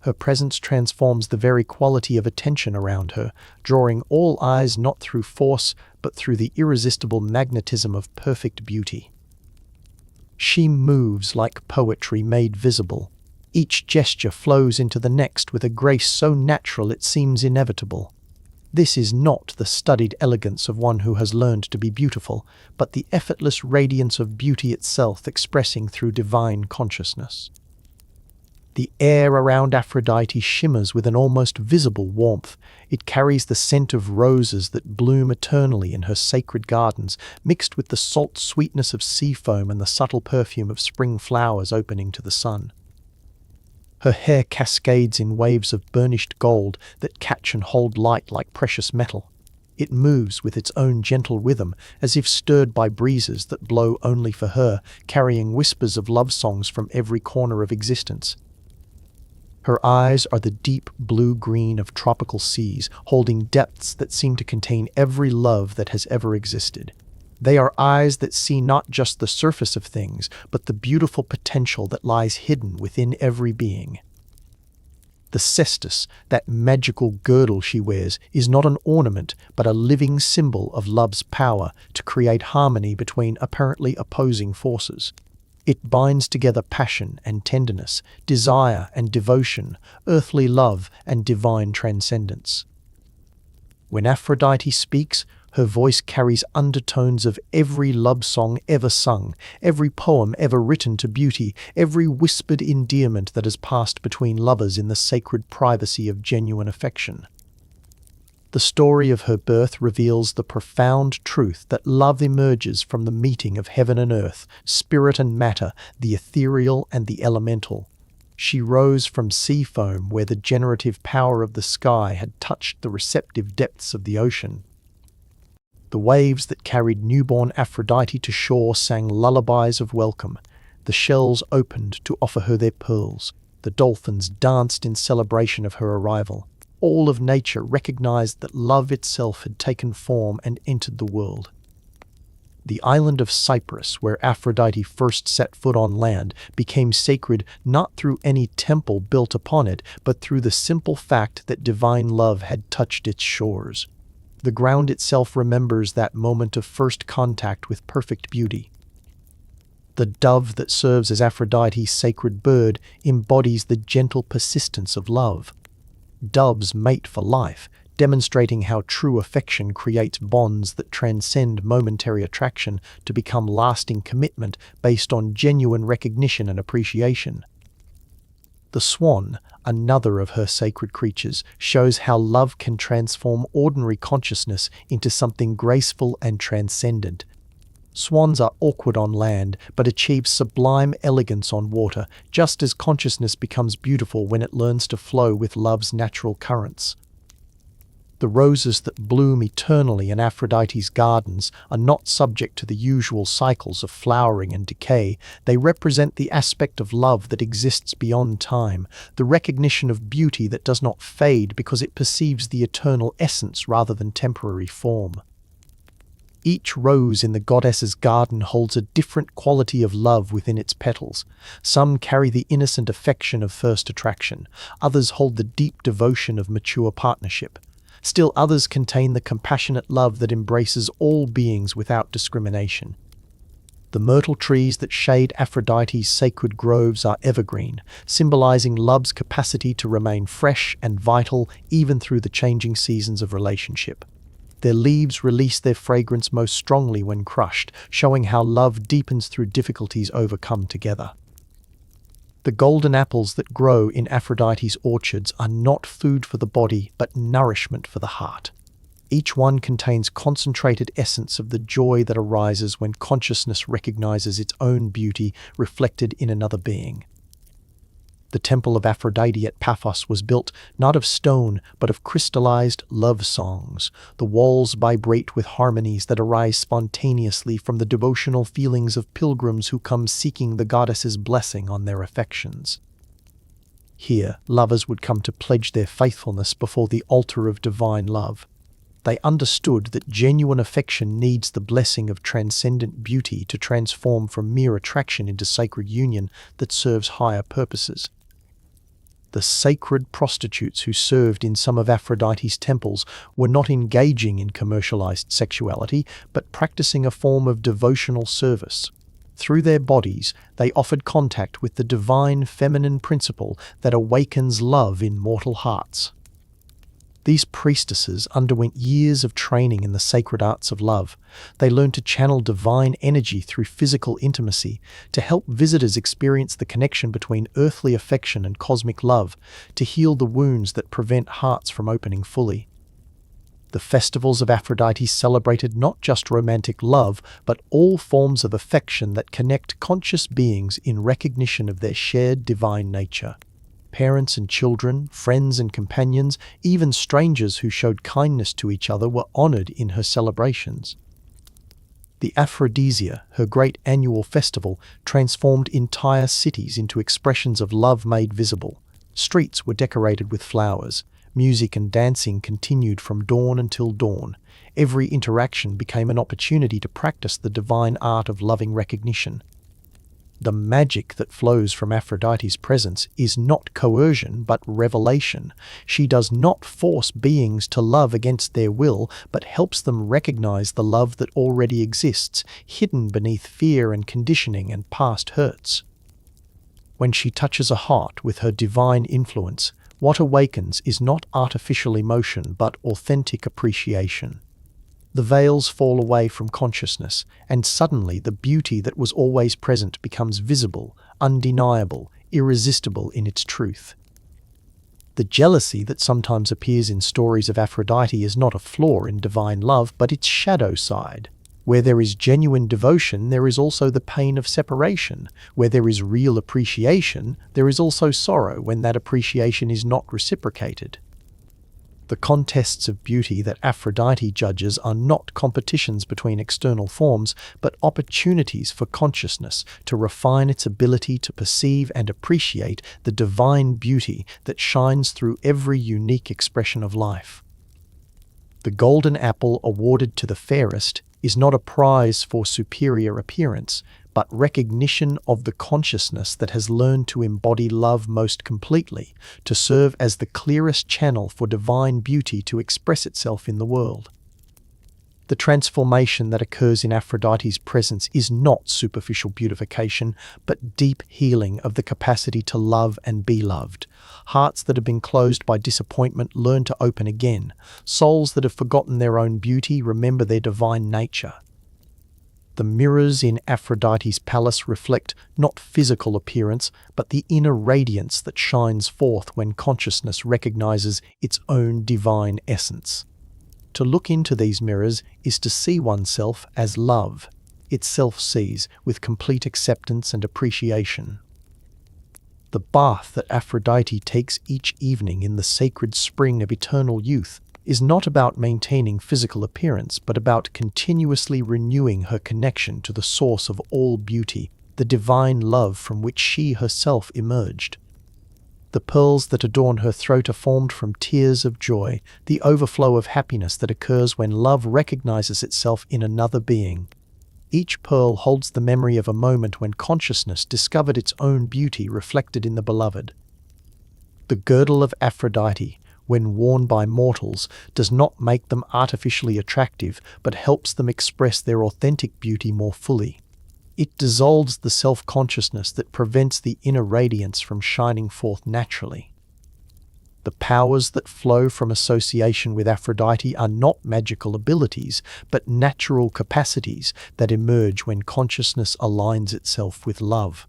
Her presence transforms the very quality of attention around her, drawing all eyes not through force, but through the irresistible magnetism of perfect beauty. She moves like poetry made visible. Each gesture flows into the next with a grace so natural it seems inevitable. This is not the studied elegance of one who has learned to be beautiful, but the effortless radiance of beauty itself expressing through divine consciousness. The air around Aphrodite shimmers with an almost visible warmth. It carries the scent of roses that bloom eternally in her sacred gardens, mixed with the salt sweetness of sea foam and the subtle perfume of spring flowers opening to the sun. Her hair cascades in waves of burnished gold that catch and hold light like precious metal. It moves with its own gentle rhythm, as if stirred by breezes that blow only for her, carrying whispers of love songs from every corner of existence. Her eyes are the deep blue-green of tropical seas, holding depths that seem to contain every love that has ever existed. They are eyes that see not just the surface of things, but the beautiful potential that lies hidden within every being. The cestus, that magical girdle she wears, is not an ornament, but a living symbol of love's power to create harmony between apparently opposing forces. It binds together passion and tenderness, desire and devotion, earthly love and divine transcendence. When Aphrodite speaks, her voice carries undertones of every love song ever sung, every poem ever written to beauty, every whispered endearment that has passed between lovers in the sacred privacy of genuine affection. The story of her birth reveals the profound truth that love emerges from the meeting of heaven and earth, spirit and matter, the ethereal and the elemental. She rose from sea foam where the generative power of the sky had touched the receptive depths of the ocean. The waves that carried newborn Aphrodite to shore sang lullabies of welcome. The shells opened to offer her their pearls. The dolphins danced in celebration of her arrival. All of nature recognized that love itself had taken form and entered the world. The island of Cyprus, where Aphrodite first set foot on land, became sacred not through any temple built upon it, but through the simple fact that divine love had touched its shores. The ground itself remembers that moment of first contact with perfect beauty. The dove that serves as Aphrodite's sacred bird embodies the gentle persistence of love. Doves mate for life, demonstrating how true affection creates bonds that transcend momentary attraction to become lasting commitment based on genuine recognition and appreciation. The swan, another of her sacred creatures, shows how love can transform ordinary consciousness into something graceful and transcendent. Swans are awkward on land, but achieve sublime elegance on water, just as consciousness becomes beautiful when it learns to flow with love's natural currents. The roses that bloom eternally in Aphrodite's gardens are not subject to the usual cycles of flowering and decay. They represent the aspect of love that exists beyond time, the recognition of beauty that does not fade because it perceives the eternal essence rather than temporary form. Each rose in the goddess's garden holds a different quality of love within its petals. Some carry the innocent affection of first attraction, others hold the deep devotion of mature partnership. Still others contain the compassionate love that embraces all beings without discrimination. The myrtle trees that shade Aphrodite's sacred groves are evergreen, symbolizing love's capacity to remain fresh and vital even through the changing seasons of relationship. Their leaves release their fragrance most strongly when crushed, showing how love deepens through difficulties overcome together. The golden apples that grow in Aphrodite's orchards are not food for the body, but nourishment for the heart. Each one contains concentrated essence of the joy that arises when consciousness recognizes its own beauty reflected in another being. The temple of Aphrodite at Paphos was built not of stone, but of crystallized love songs. The walls vibrate with harmonies that arise spontaneously from the devotional feelings of pilgrims who come seeking the goddess's blessing on their affections. Here, lovers would come to pledge their faithfulness before the altar of divine love. They understood that genuine affection needs the blessing of transcendent beauty to transform from mere attraction into sacred union that serves higher purposes. The sacred prostitutes who served in some of Aphrodite's temples were not engaging in commercialized sexuality, but practicing a form of devotional service. Through their bodies, they offered contact with the divine feminine principle that awakens love in mortal hearts. These priestesses underwent years of training in the sacred arts of love. They learned to channel divine energy through physical intimacy, to help visitors experience the connection between earthly affection and cosmic love, to heal the wounds that prevent hearts from opening fully. The festivals of Aphrodite celebrated not just romantic love, but all forms of affection that connect conscious beings in recognition of their shared divine nature. Parents and children, friends and companions, even strangers who showed kindness to each other were honored in her celebrations. The Aphrodisia, her great annual festival, transformed entire cities into expressions of love made visible. Streets were decorated with flowers. Music and dancing continued from dawn until dawn. Every interaction became an opportunity to practice the divine art of loving recognition. The magic that flows from Aphrodite's presence is not coercion but revelation. She does not force beings to love against their will, but helps them recognize the love that already exists, hidden beneath fear and conditioning and past hurts. When she touches a heart with her divine influence, what awakens is not artificial emotion but authentic appreciation. The veils fall away from consciousness, and suddenly the beauty that was always present becomes visible, undeniable, irresistible in its truth. The jealousy that sometimes appears in stories of Aphrodite is not a flaw in divine love, but its shadow side. Where there is genuine devotion, there is also the pain of separation. Where there is real appreciation, there is also sorrow when that appreciation is not reciprocated. The contests of beauty that Aphrodite judges are not competitions between external forms, but opportunities for consciousness to refine its ability to perceive and appreciate the divine beauty that shines through every unique expression of life. The golden apple awarded to the fairest is not a prize for superior appearance, but recognition of the consciousness that has learned to embody love most completely, to serve as the clearest channel for divine beauty to express itself in the world. The transformation that occurs in Aphrodite's presence is not superficial beautification, but deep healing of the capacity to love and be loved. Hearts that have been closed by disappointment learn to open again. Souls that have forgotten their own beauty remember their divine nature. The mirrors in Aphrodite's palace reflect not physical appearance, but the inner radiance that shines forth when consciousness recognizes its own divine essence. To look into these mirrors is to see oneself as love itself sees, with complete acceptance and appreciation. The bath that Aphrodite takes each evening in the sacred spring of eternal youth is not about maintaining physical appearance, but about continuously renewing her connection to the source of all beauty, the divine love from which she herself emerged. The pearls that adorn her throat are formed from tears of joy, the overflow of happiness that occurs when love recognizes itself in another being. Each pearl holds the memory of a moment when consciousness discovered its own beauty reflected in the beloved. The girdle of Aphrodite, when worn by mortals, does not make them artificially attractive, but helps them express their authentic beauty more fully. It dissolves the self-consciousness that prevents the inner radiance from shining forth naturally. The powers that flow from association with Aphrodite are not magical abilities, but natural capacities that emerge when consciousness aligns itself with love.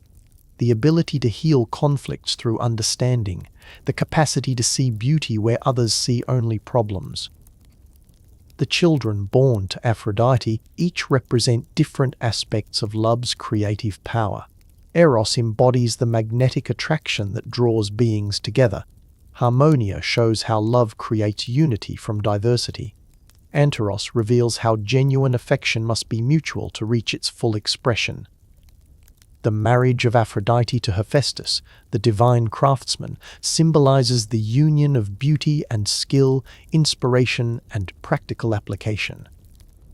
The ability to heal conflicts through understanding, the capacity to see beauty where others see only problems. The children born to Aphrodite each represent different aspects of love's creative power. Eros embodies the magnetic attraction that draws beings together. Harmonia shows how love creates unity from diversity. Anteros reveals how genuine affection must be mutual to reach its full expression. The marriage of Aphrodite to Hephaestus, the divine craftsman, symbolizes the union of beauty and skill, inspiration and practical application.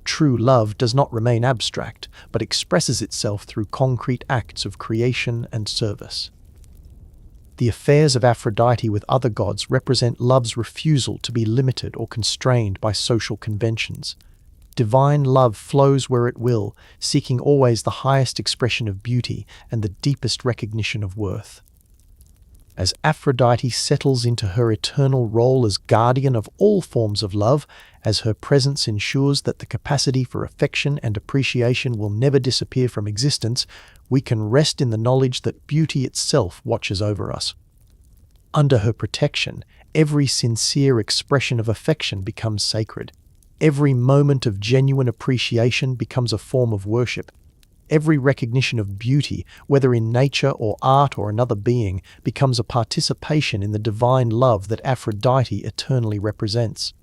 True love does not remain abstract, but expresses itself through concrete acts of creation and service. The affairs of Aphrodite with other gods represent love's refusal to be limited or constrained by social conventions. Divine love flows where it will, seeking always the highest expression of beauty and the deepest recognition of worth. As Aphrodite settles into her eternal role as guardian of all forms of love, as her presence ensures that the capacity for affection and appreciation will never disappear from existence, we can rest in the knowledge that beauty itself watches over us. Under her protection, every sincere expression of affection becomes sacred. Every moment of genuine appreciation becomes a form of worship. Every recognition of beauty, whether in nature or art or another being, becomes a participation in the divine love that Aphrodite eternally represents.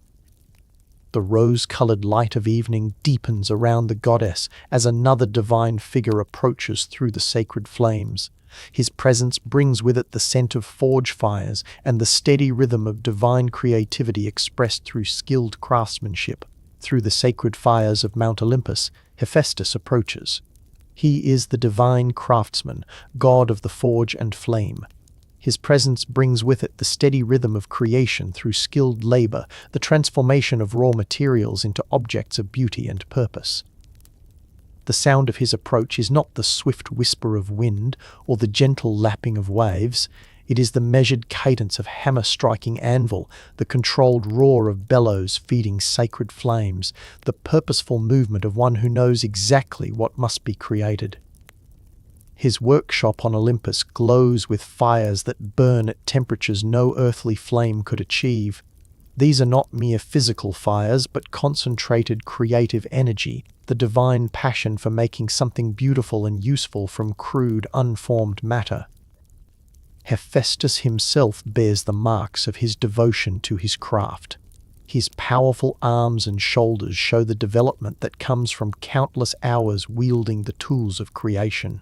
The rose-colored light of evening deepens around the goddess as another divine figure approaches through the sacred flames. His presence brings with it the scent of forge fires and the steady rhythm of divine creativity expressed through skilled craftsmanship. Through the sacred fires of Mount Olympus, Hephaestus approaches. He is the divine craftsman, god of the forge and flame. His presence brings with it the steady rhythm of creation through skilled labor, the transformation of raw materials into objects of beauty and purpose. The sound of his approach is not the swift whisper of wind or the gentle lapping of waves. It is the measured cadence of hammer-striking anvil, the controlled roar of bellows feeding sacred flames, the purposeful movement of one who knows exactly what must be created. His workshop on Olympus glows with fires that burn at temperatures no earthly flame could achieve. These are not mere physical fires, but concentrated creative energy, the divine passion for making something beautiful and useful from crude, unformed matter. Hephaestus himself bears the marks of his devotion to his craft. His powerful arms and shoulders show the development that comes from countless hours wielding the tools of creation.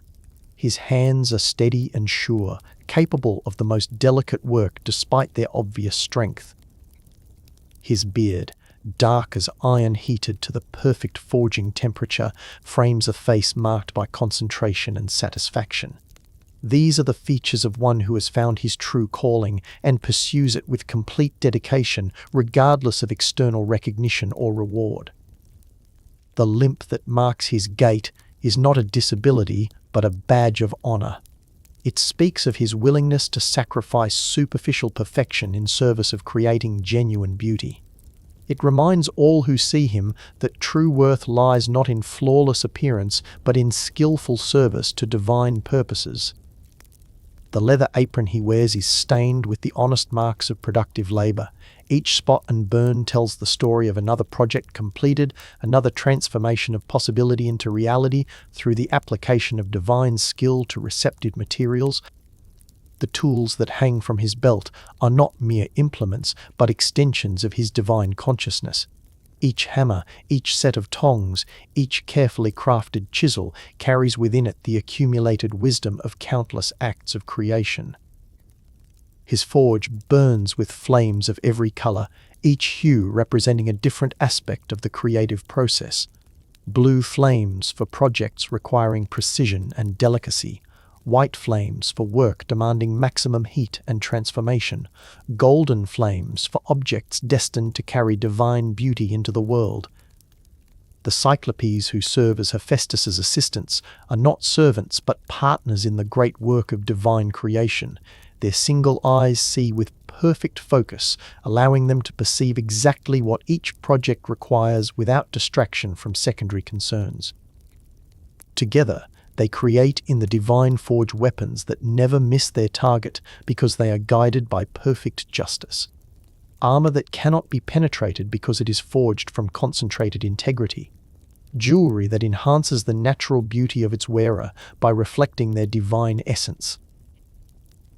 His hands are steady and sure, capable of the most delicate work despite their obvious strength. His beard, dark as iron heated to the perfect forging temperature, frames a face marked by concentration and satisfaction. These are the features of one who has found his true calling and pursues it with complete dedication, regardless of external recognition or reward. The limp that marks his gait is not a disability, but a badge of honor. It speaks of his willingness to sacrifice superficial perfection in service of creating genuine beauty. It reminds all who see him that true worth lies not in flawless appearance, but in skillful service to divine purposes. The leather apron he wears is stained with the honest marks of productive labor. Each spot and burn tells the story of another project completed, another transformation of possibility into reality through the application of divine skill to receptive materials. The tools that hang from his belt are not mere implements, but extensions of his divine consciousness. Each hammer, each set of tongs, each carefully crafted chisel carries within it the accumulated wisdom of countless acts of creation. His forge burns with flames of every color, each hue representing a different aspect of the creative process. Blue flames for projects requiring precision and delicacy, white flames for work demanding maximum heat and transformation, golden flames for objects destined to carry divine beauty into the world. The Cyclopes who serve as Hephaestus's assistants are not servants but partners in the great work of divine creation. Their single eyes see with perfect focus, allowing them to perceive exactly what each project requires without distraction from secondary concerns. Together, they create in the divine forge weapons that never miss their target because they are guided by perfect justice. Armor that cannot be penetrated because it is forged from concentrated integrity. Jewelry that enhances the natural beauty of its wearer by reflecting their divine essence.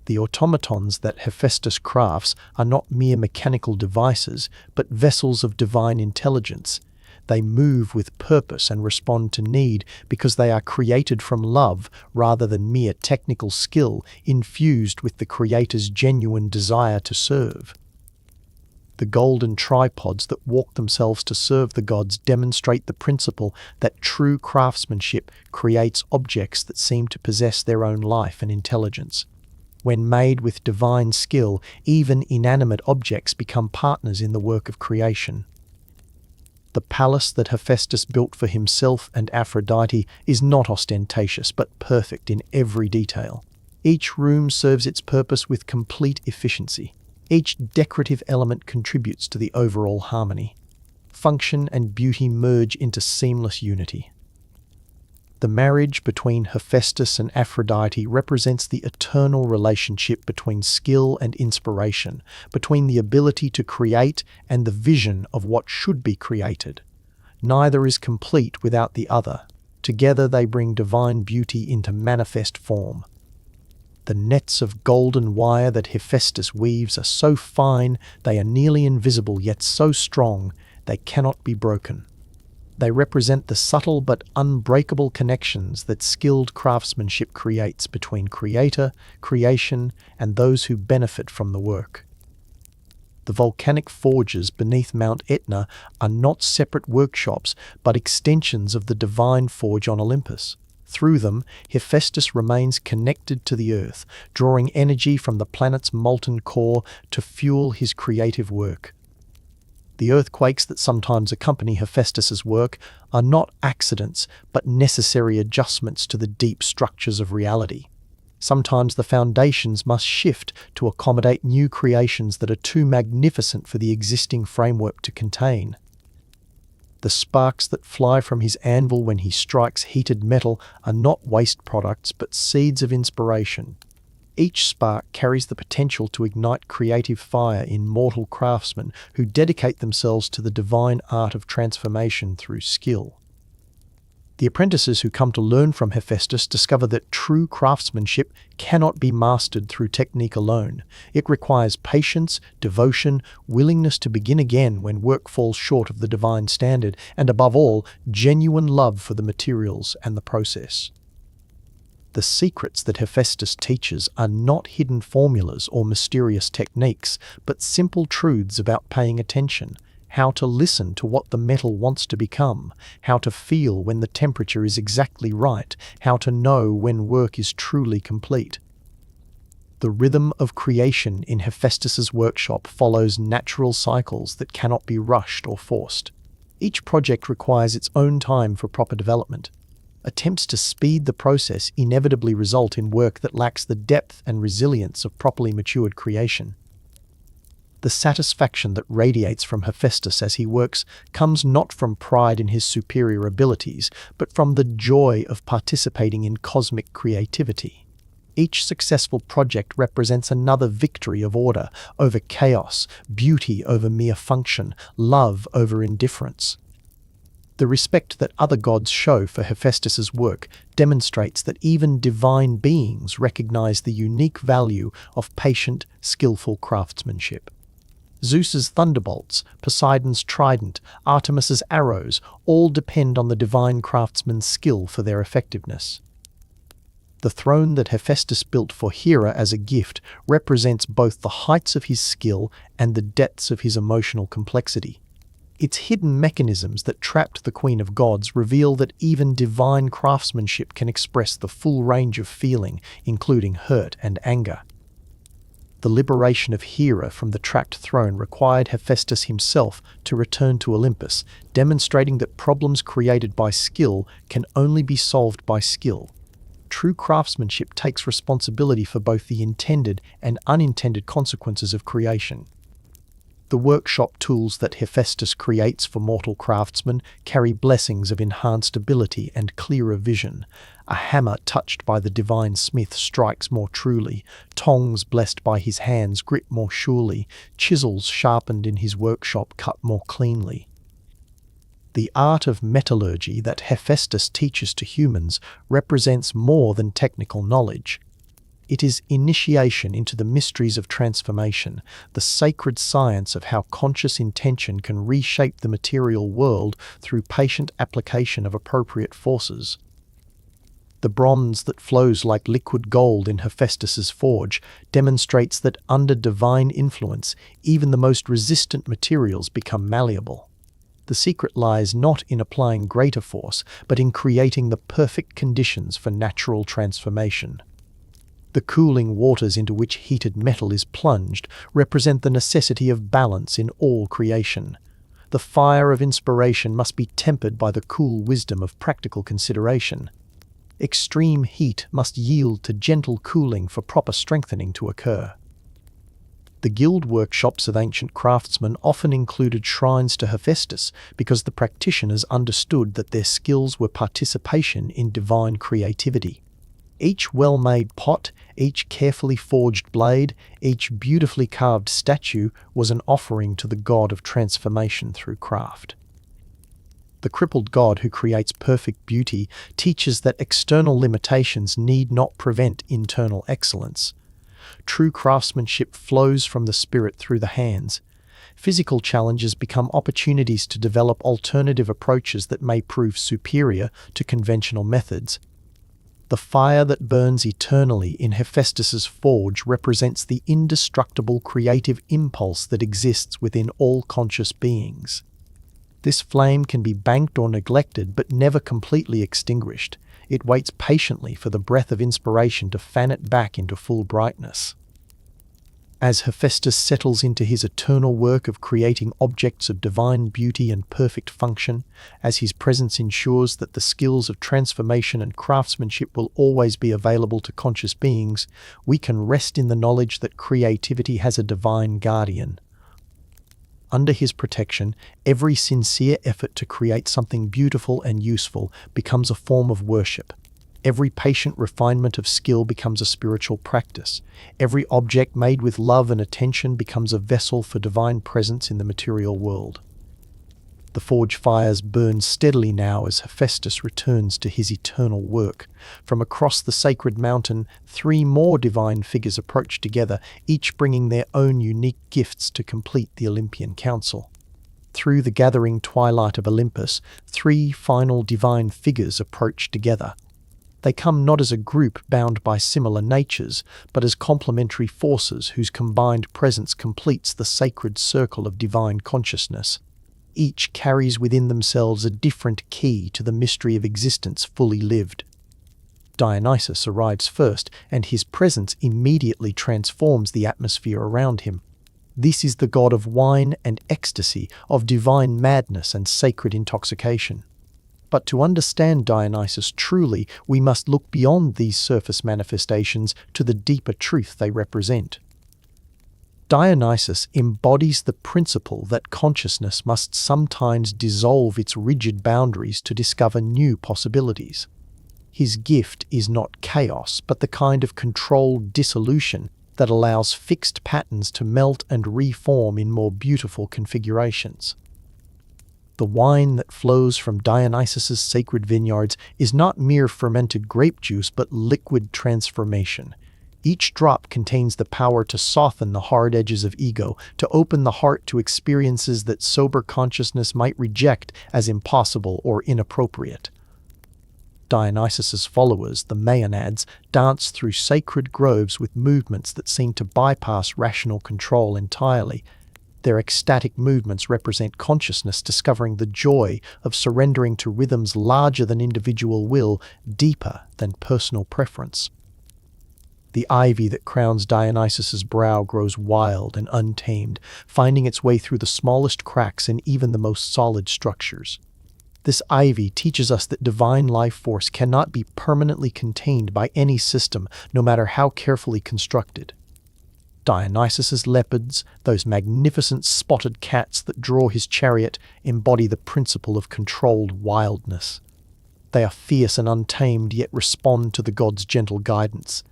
The automatons that Hephaestus crafts are not mere mechanical devices, but vessels of divine intelligence. They move with purpose and respond to need because they are created from love rather than mere technical skill infused with the creator's genuine desire to serve. The golden tripods that walk themselves to serve the gods demonstrate the principle that true craftsmanship creates objects that seem to possess their own life and intelligence. When made with divine skill, even inanimate objects become partners in the work of creation. The palace that Hephaestus built for himself and Aphrodite is not ostentatious but perfect in every detail. Each room serves its purpose with complete efficiency. Each decorative element contributes to the overall harmony. Function and beauty merge into seamless unity. The marriage between Hephaestus and Aphrodite represents the eternal relationship between skill and inspiration, between the ability to create and the vision of what should be created. Neither is complete without the other. Together they bring divine beauty into manifest form. The nets of golden wire that Hephaestus weaves are so fine they are nearly invisible, yet so strong they cannot be broken. They represent the subtle but unbreakable connections that skilled craftsmanship creates between creator, creation, and those who benefit from the work. The volcanic forges beneath Mount Etna are not separate workshops, but extensions of the divine forge on Olympus. Through them, Hephaestus remains connected to the earth, drawing energy from the planet's molten core to fuel his creative work. The earthquakes that sometimes accompany Hephaestus's work are not accidents, but necessary adjustments to the deep structures of reality. Sometimes the foundations must shift to accommodate new creations that are too magnificent for the existing framework to contain. The sparks that fly from his anvil when he strikes heated metal are not waste products, but seeds of inspiration. Each spark carries the potential to ignite creative fire in mortal craftsmen who dedicate themselves to the divine art of transformation through skill. The apprentices who come to learn from Hephaestus discover that true craftsmanship cannot be mastered through technique alone. It requires patience, devotion, willingness to begin again when work falls short of the divine standard, and above all, genuine love for the materials and the process. The secrets that Hephaestus teaches are not hidden formulas or mysterious techniques, but simple truths about paying attention, how to listen to what the metal wants to become, how to feel when the temperature is exactly right, how to know when work is truly complete. The rhythm of creation in Hephaestus's workshop follows natural cycles that cannot be rushed or forced. Each project requires its own time for proper development. Attempts to speed the process inevitably result in work that lacks the depth and resilience of properly matured creation. The satisfaction that radiates from Hephaestus as he works comes not from pride in his superior abilities, but from the joy of participating in cosmic creativity. Each successful project represents another victory of order over chaos, beauty over mere function, love over indifference. The respect that other gods show for Hephaestus's work demonstrates that even divine beings recognize the unique value of patient, skillful craftsmanship. Zeus's thunderbolts, Poseidon's trident, Artemis's arrows all depend on the divine craftsman's skill for their effectiveness. The throne that Hephaestus built for Hera as a gift represents both the heights of his skill and the depths of his emotional complexity. Its hidden mechanisms that trapped the Queen of Gods reveal that even divine craftsmanship can express the full range of feeling, including hurt and anger. The liberation of Hera from the trapped throne required Hephaestus himself to return to Olympus, demonstrating that problems created by skill can only be solved by skill. True craftsmanship takes responsibility for both the intended and unintended consequences of creation. The workshop tools that Hephaestus creates for mortal craftsmen carry blessings of enhanced ability and clearer vision. A hammer touched by the divine smith strikes more truly, tongs blessed by his hands grip more surely, chisels sharpened in his workshop cut more cleanly. The art of metallurgy that Hephaestus teaches to humans represents more than technical knowledge. It is initiation into the mysteries of transformation, the sacred science of how conscious intention can reshape the material world through patient application of appropriate forces. The bronze that flows like liquid gold in Hephaestus's forge demonstrates that under divine influence, even the most resistant materials become malleable. The secret lies not in applying greater force, but in creating the perfect conditions for natural transformation. The cooling waters into which heated metal is plunged represent the necessity of balance in all creation. The fire of inspiration must be tempered by the cool wisdom of practical consideration. Extreme heat must yield to gentle cooling for proper strengthening to occur. The guild workshops of ancient craftsmen often included shrines to Hephaestus because the practitioners understood that their skills were participation in divine creativity. Each well-made pot, each carefully forged blade, each beautifully carved statue was an offering to the god of transformation through craft. The crippled god who creates perfect beauty teaches that external limitations need not prevent internal excellence. True craftsmanship flows from the spirit through the hands. Physical challenges become opportunities to develop alternative approaches that may prove superior to conventional methods. The fire that burns eternally in Hephaestus's forge represents the indestructible creative impulse that exists within all conscious beings. This flame can be banked or neglected, but never completely extinguished. It waits patiently for the breath of inspiration to fan it back into full brightness. As Hephaestus settles into his eternal work of creating objects of divine beauty and perfect function, as his presence ensures that the skills of transformation and craftsmanship will always be available to conscious beings, we can rest in the knowledge that creativity has a divine guardian. Under his protection, every sincere effort to create something beautiful and useful becomes a form of worship. Every patient refinement of skill becomes a spiritual practice. Every object made with love and attention becomes a vessel for divine presence in the material world. The forge fires burn steadily now as Hephaestus returns to his eternal work. From across the sacred mountain, 3 more divine figures approach together, each bringing their own unique gifts to complete the Olympian council. Through the gathering twilight of Olympus, 3 final divine figures approach together. They come not as a group bound by similar natures, but as complementary forces whose combined presence completes the sacred circle of divine consciousness. Each carries within themselves a different key to the mystery of existence fully lived. Dionysus arrives first, and his presence immediately transforms the atmosphere around him. This is the god of wine and ecstasy, of divine madness and sacred intoxication. But to understand Dionysus truly, we must look beyond these surface manifestations to the deeper truth they represent. Dionysus embodies the principle that consciousness must sometimes dissolve its rigid boundaries to discover new possibilities. His gift is not chaos, but the kind of controlled dissolution that allows fixed patterns to melt and reform in more beautiful configurations. The wine that flows from Dionysus's sacred vineyards is not mere fermented grape juice, but liquid transformation. Each drop contains the power to soften the hard edges of ego, to open the heart to experiences that sober consciousness might reject as impossible or inappropriate. Dionysus's followers, the Maenads, dance through sacred groves with movements that seem to bypass rational control entirely. Their ecstatic movements represent consciousness discovering the joy of surrendering to rhythms larger than individual will, deeper than personal preference. The ivy that crowns Dionysus's brow grows wild and untamed, finding its way through the smallest cracks in even the most solid structures. This ivy teaches us that divine life force cannot be permanently contained by any system, no matter how carefully constructed. Dionysus's leopards, those magnificent spotted cats that draw his chariot, embody the principle of controlled wildness. They are fierce and untamed, yet respond to the god's gentle guidance.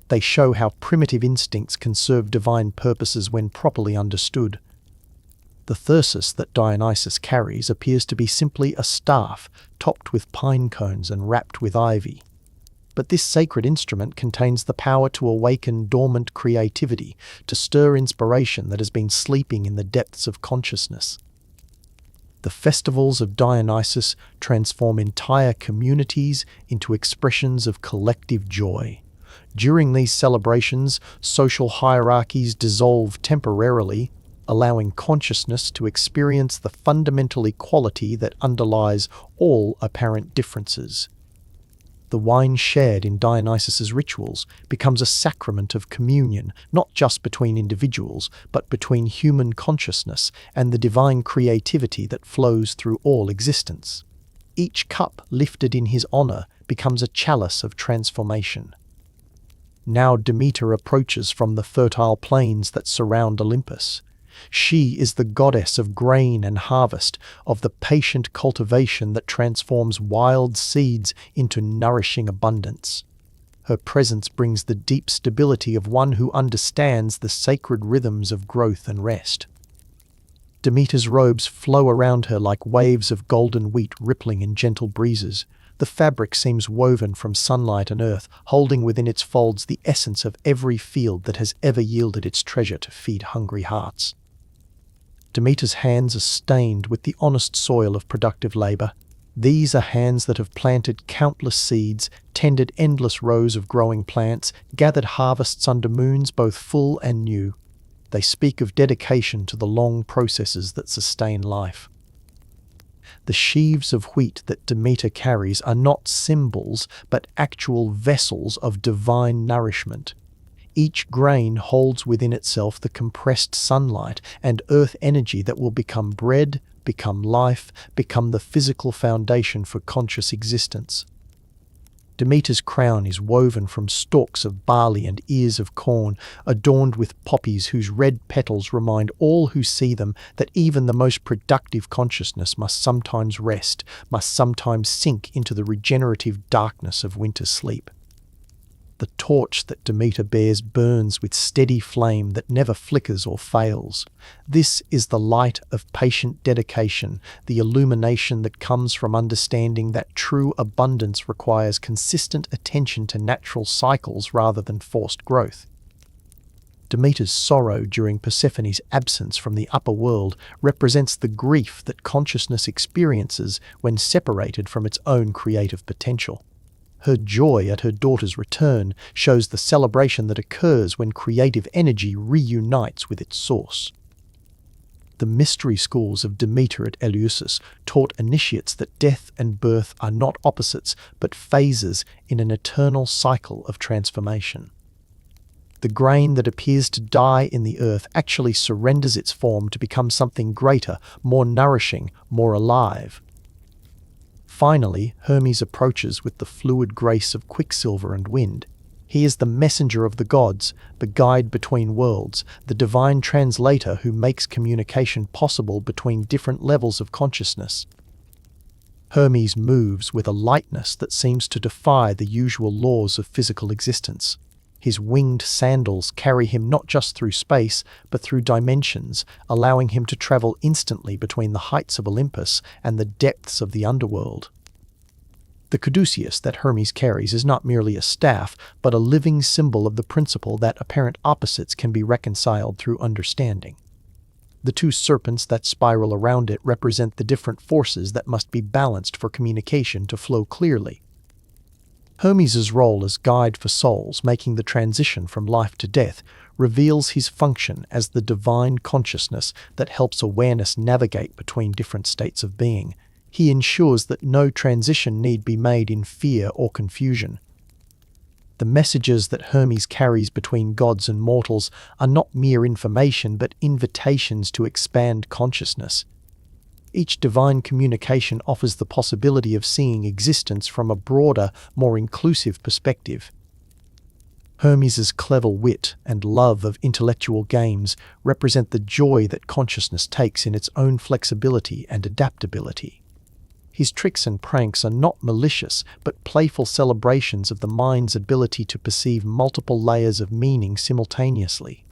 They show how primitive instincts can serve divine purposes when properly understood. The thyrsus that Dionysus carries appears to be simply a staff, topped with pine cones and wrapped with ivy. But this sacred instrument contains the power to awaken dormant creativity, to stir inspiration that has been sleeping in the depths of consciousness. The festivals of Dionysus transform entire communities into expressions of collective joy. During these celebrations, social hierarchies dissolve temporarily, allowing consciousness to experience the fundamental equality that underlies all apparent differences. The wine shared in Dionysus's rituals becomes a sacrament of communion, not just between individuals, but between human consciousness and the divine creativity that flows through all existence. Each cup lifted in his honor becomes a chalice of transformation. Now Demeter approaches from the fertile plains that surround Olympus. She is the goddess of grain and harvest, of the patient cultivation that transforms wild seeds into nourishing abundance. Her presence brings the deep stability of one who understands the sacred rhythms of growth and rest. Demeter's robes flow around her like waves of golden wheat rippling in gentle breezes. The fabric seems woven from sunlight and earth, holding within its folds the essence of every field that has ever yielded its treasure to feed hungry hearts. Demeter's hands are stained with the honest soil of productive labor. These are hands that have planted countless seeds, tended endless rows of growing plants, gathered harvests under moons both full and new. They speak of dedication to the long processes that sustain life. The sheaves of wheat that Demeter carries are not symbols, but actual vessels of divine nourishment. Each grain holds within itself the compressed sunlight and earth energy that will become bread, become life, become the physical foundation for conscious existence. Demeter's crown is woven from stalks of barley and ears of corn, adorned with poppies whose red petals remind all who see them that even the most productive consciousness must sometimes rest, must sometimes sink into the regenerative darkness of winter sleep. The torch that Demeter bears burns with steady flame that never flickers or fails. This is the light of patient dedication, the illumination that comes from understanding that true abundance requires consistent attention to natural cycles rather than forced growth. Demeter's sorrow during Persephone's absence from the upper world represents the grief that consciousness experiences when separated from its own creative potential. Her joy at her daughter's return shows the celebration that occurs when creative energy reunites with its source. The mystery schools of Demeter at Eleusis taught initiates that death and birth are not opposites but phases in an eternal cycle of transformation. The grain that appears to die in the earth actually surrenders its form to become something greater, more nourishing, more alive. Finally, Hermes approaches with the fluid grace of quicksilver and wind. He is the messenger of the gods, the guide between worlds, the divine translator who makes communication possible between different levels of consciousness. Hermes moves with a lightness that seems to defy the usual laws of physical existence. His winged sandals carry him not just through space, but through dimensions, allowing him to travel instantly between the heights of Olympus and the depths of the underworld. The caduceus that Hermes carries is not merely a staff, but a living symbol of the principle that apparent opposites can be reconciled through understanding. The two serpents that spiral around it represent the different forces that must be balanced for communication to flow clearly. Hermes' role as guide for souls making the transition from life to death reveals his function as the divine consciousness that helps awareness navigate between different states of being. He ensures that no transition need be made in fear or confusion. The messages that Hermes carries between gods and mortals are not mere information but invitations to expand consciousness. Each divine communication offers the possibility of seeing existence from a broader, more inclusive perspective. Hermes' clever wit and love of intellectual games represent the joy that consciousness takes in its own flexibility and adaptability. His tricks and pranks are not malicious, but playful celebrations of the mind's ability to perceive multiple layers of meaning simultaneously.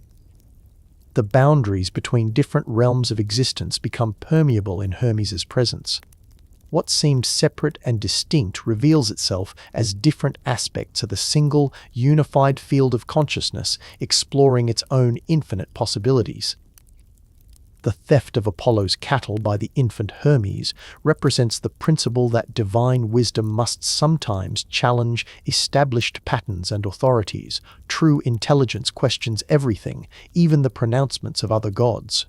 The boundaries between different realms of existence become permeable in Hermes' presence. What seemed separate and distinct reveals itself as different aspects of the single, unified field of consciousness, exploring its own infinite possibilities. The theft of Apollo's cattle by the infant Hermes represents the principle that divine wisdom must sometimes challenge established patterns and authorities. True intelligence questions everything, even the pronouncements of other gods.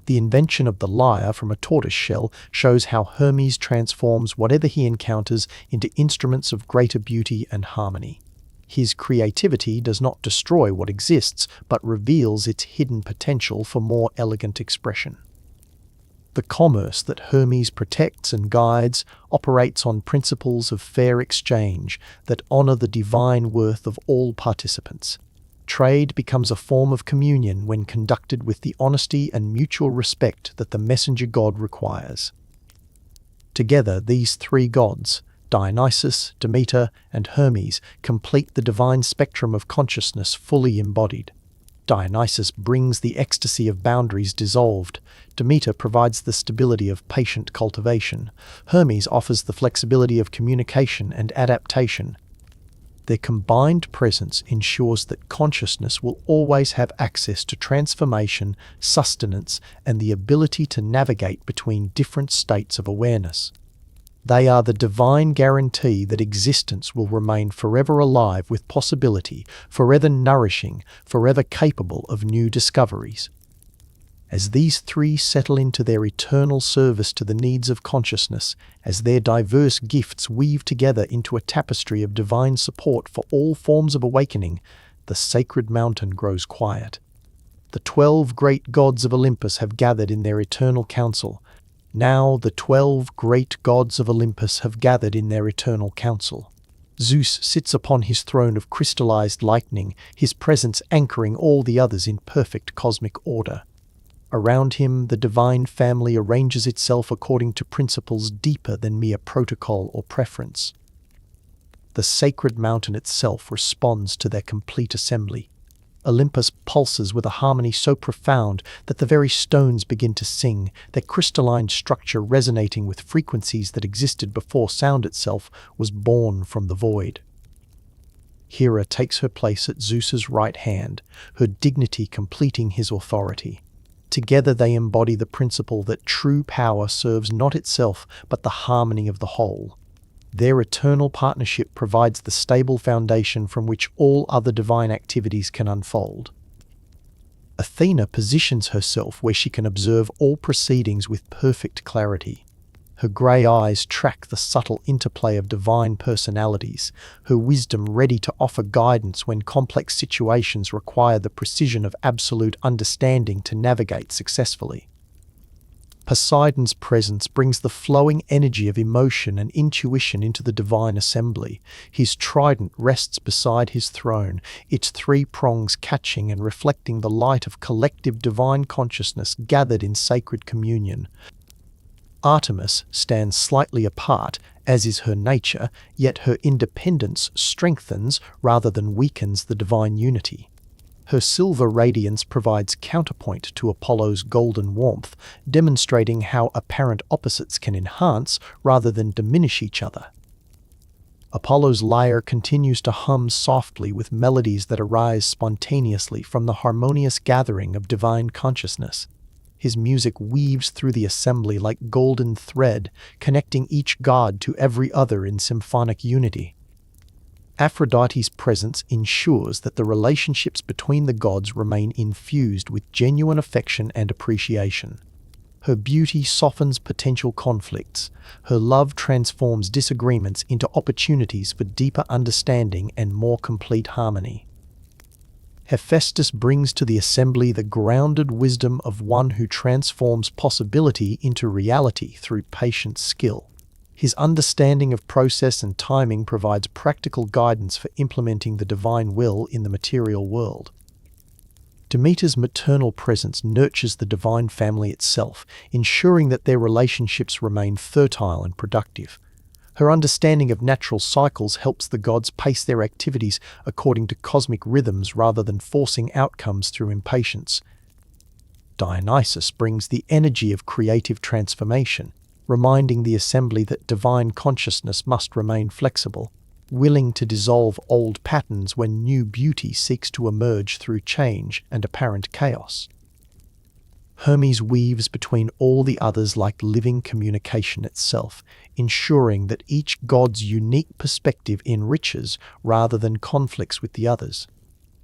The invention of the lyre from a tortoise shell shows how Hermes transforms whatever he encounters into instruments of greater beauty and harmony. His creativity does not destroy what exists, but reveals its hidden potential for more elegant expression. The commerce that Hermes protects and guides operates on principles of fair exchange that honor the divine worth of all participants. Trade becomes a form of communion when conducted with the honesty and mutual respect that the messenger god requires. Together, these three gods, Dionysus, Demeter, and Hermes, complete the divine spectrum of consciousness fully embodied. Dionysus brings the ecstasy of boundaries dissolved. Demeter provides the stability of patient cultivation. Hermes offers the flexibility of communication and adaptation. Their combined presence ensures that consciousness will always have access to transformation, sustenance, and the ability to navigate between different states of awareness. They are the divine guarantee that existence will remain forever alive with possibility, forever nourishing, forever capable of new discoveries. As these three settle into their eternal service to the needs of consciousness, as their diverse gifts weave together into a tapestry of divine support for all forms of awakening, the sacred mountain grows quiet. The 12 great gods of Olympus have gathered in their eternal council. Now the 12 great gods of Olympus have gathered in their eternal council. Zeus sits upon his throne of crystallized lightning, his presence anchoring all the others in perfect cosmic order. Around him, the divine family arranges itself according to principles deeper than mere protocol or preference. The sacred mountain itself responds to their complete assembly. Olympus pulses with a harmony so profound that the very stones begin to sing, their crystalline structure resonating with frequencies that existed before sound itself was born from the void. Hera takes her place at Zeus's right hand, her dignity completing his authority. Together they embody the principle that true power serves not itself but the harmony of the whole. Their eternal partnership provides the stable foundation from which all other divine activities can unfold. Athena positions herself where she can observe all proceedings with perfect clarity. Her grey eyes track the subtle interplay of divine personalities, her wisdom ready to offer guidance when complex situations require the precision of absolute understanding to navigate successfully. Poseidon's presence brings the flowing energy of emotion and intuition into the divine assembly. His trident rests beside his throne, its three prongs catching and reflecting the light of collective divine consciousness gathered in sacred communion. Artemis stands slightly apart, as is her nature, yet her independence strengthens rather than weakens the divine unity. Her silver radiance provides counterpoint to Apollo's golden warmth, demonstrating how apparent opposites can enhance rather than diminish each other. Apollo's lyre continues to hum softly with melodies that arise spontaneously from the harmonious gathering of divine consciousness. His music weaves through the assembly like golden thread, connecting each god to every other in symphonic unity. Aphrodite's presence ensures that the relationships between the gods remain infused with genuine affection and appreciation. Her beauty softens potential conflicts. Her love transforms disagreements into opportunities for deeper understanding and more complete harmony. Hephaestus brings to the assembly the grounded wisdom of one who transforms possibility into reality through patient skill. His understanding of process and timing provides practical guidance for implementing the divine will in the material world. Demeter's maternal presence nurtures the divine family itself, ensuring that their relationships remain fertile and productive. Her understanding of natural cycles helps the gods pace their activities according to cosmic rhythms rather than forcing outcomes through impatience. Dionysus brings the energy of creative transformation, reminding the assembly that divine consciousness must remain flexible, willing to dissolve old patterns when new beauty seeks to emerge through change and apparent chaos. Hermes weaves between all the others like living communication itself, ensuring that each god's unique perspective enriches rather than conflicts with the others.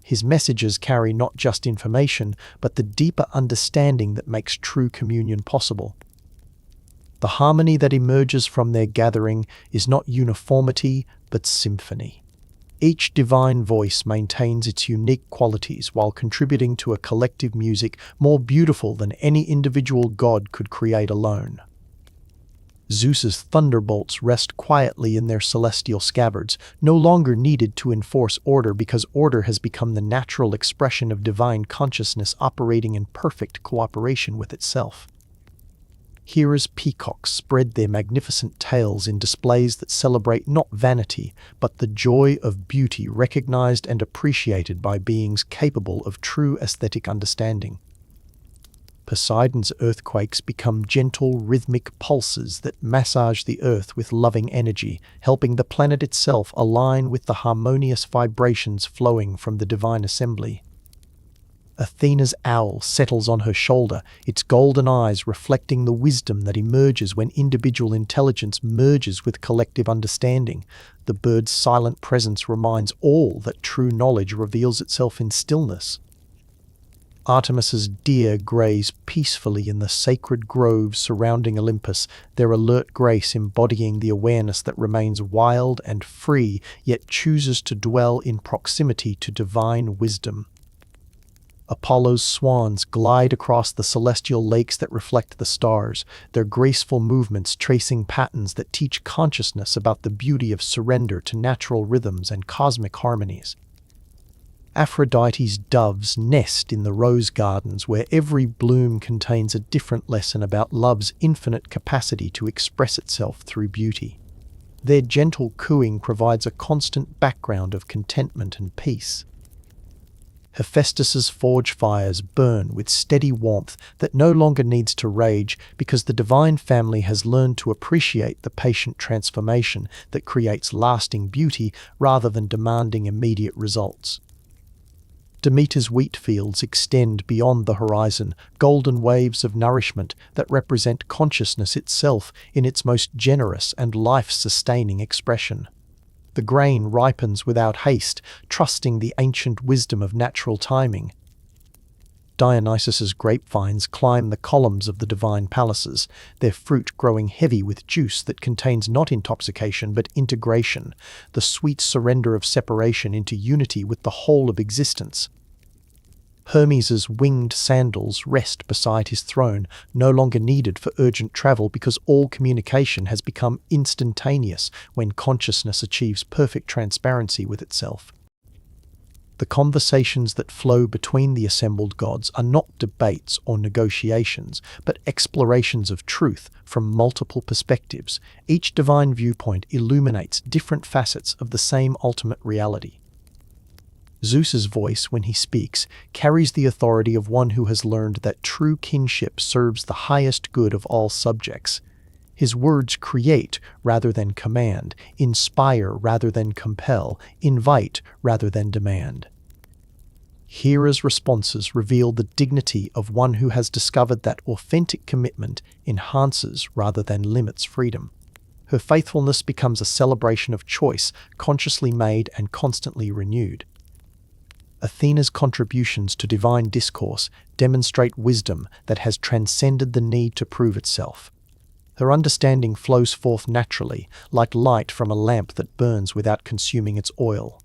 His messages carry not just information, but the deeper understanding that makes true communion possible. The harmony that emerges from their gathering is not uniformity, but symphony. Each divine voice maintains its unique qualities while contributing to a collective music more beautiful than any individual god could create alone. Zeus's thunderbolts rest quietly in their celestial scabbards, no longer needed to enforce order because order has become the natural expression of divine consciousness operating in perfect cooperation with itself. Hera's peacocks spread their magnificent tails in displays that celebrate not vanity, but the joy of beauty recognized and appreciated by beings capable of true aesthetic understanding. Poseidon's earthquakes become gentle, rhythmic pulses that massage the earth with loving energy, helping the planet itself align with the harmonious vibrations flowing from the divine assembly. Athena's owl settles on her shoulder, its golden eyes reflecting the wisdom that emerges when individual intelligence merges with collective understanding. The bird's silent presence reminds all that true knowledge reveals itself in stillness. Artemis's deer graze peacefully in the sacred groves surrounding Olympus, their alert grace embodying the awareness that remains wild and free, yet chooses to dwell in proximity to divine wisdom. Apollo's swans glide across the celestial lakes that reflect the stars, their graceful movements tracing patterns that teach consciousness about the beauty of surrender to natural rhythms and cosmic harmonies. Aphrodite's doves nest in the rose gardens where every bloom contains a different lesson about love's infinite capacity to express itself through beauty. Their gentle cooing provides a constant background of contentment and peace. Hephaestus's forge fires burn with steady warmth that no longer needs to rage because the divine family has learned to appreciate the patient transformation that creates lasting beauty rather than demanding immediate results. Demeter's wheat fields extend beyond the horizon, golden waves of nourishment that represent consciousness itself in its most generous and life-sustaining expression. The grain ripens without haste, trusting the ancient wisdom of natural timing. Dionysus's grapevines climb the columns of the divine palaces, their fruit growing heavy with juice that contains not intoxication but integration, the sweet surrender of separation into unity with the whole of existence. Hermes's winged sandals rest beside his throne, no longer needed for urgent travel because all communication has become instantaneous when consciousness achieves perfect transparency with itself. The conversations that flow between the assembled gods are not debates or negotiations, but explorations of truth from multiple perspectives. Each divine viewpoint illuminates different facets of the same ultimate reality. Zeus's voice, when he speaks, carries the authority of one who has learned that true kinship serves the highest good of all subjects. His words create rather than command, inspire rather than compel, invite rather than demand. Hera's responses reveal the dignity of one who has discovered that authentic commitment enhances rather than limits freedom. Her faithfulness becomes a celebration of choice, consciously made and constantly renewed. Athena's contributions to divine discourse demonstrate wisdom that has transcended the need to prove itself. Her understanding flows forth naturally, like light from a lamp that burns without consuming its oil.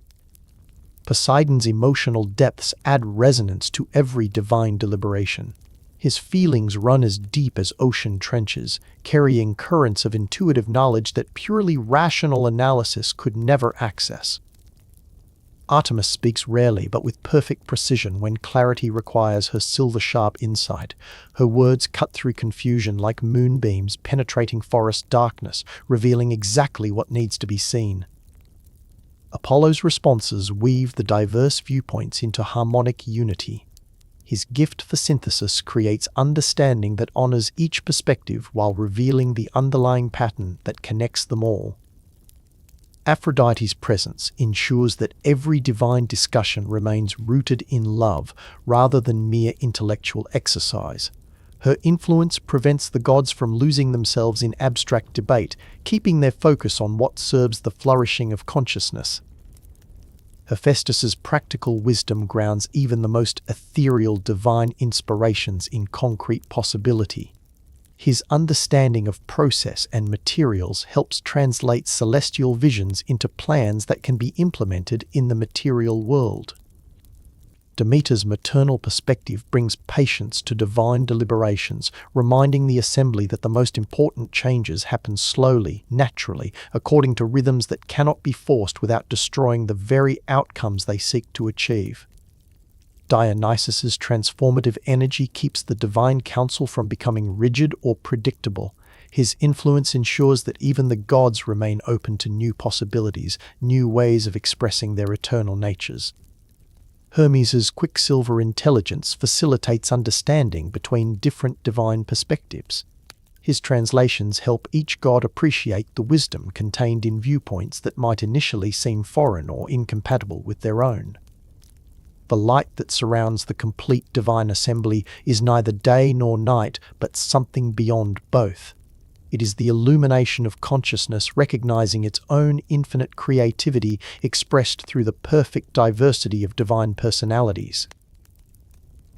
Poseidon's emotional depths add resonance to every divine deliberation. His feelings run as deep as ocean trenches, carrying currents of intuitive knowledge that purely rational analysis could never access. Artemis speaks rarely but with perfect precision when clarity requires her silver-sharp insight. Her words cut through confusion like moonbeams penetrating forest darkness, revealing exactly what needs to be seen. Apollo's responses weave the diverse viewpoints into harmonic unity. His gift for synthesis creates understanding that honors each perspective while revealing the underlying pattern that connects them all. Aphrodite's presence ensures that every divine discussion remains rooted in love rather than mere intellectual exercise. Her influence prevents the gods from losing themselves in abstract debate, keeping their focus on what serves the flourishing of consciousness. Hephaestus's practical wisdom grounds even the most ethereal divine inspirations in concrete possibility. His understanding of process and materials helps translate celestial visions into plans that can be implemented in the material world. Demeter's maternal perspective brings patience to divine deliberations, reminding the assembly that the most important changes happen slowly, naturally, according to rhythms that cannot be forced without destroying the very outcomes they seek to achieve. Dionysus's transformative energy keeps the divine council from becoming rigid or predictable. His influence ensures that even the gods remain open to new possibilities, new ways of expressing their eternal natures. Hermes's quicksilver intelligence facilitates understanding between different divine perspectives. His translations help each god appreciate the wisdom contained in viewpoints that might initially seem foreign or incompatible with their own. The light that surrounds the complete divine assembly is neither day nor night, but something beyond both. It is the illumination of consciousness recognizing its own infinite creativity expressed through the perfect diversity of divine personalities.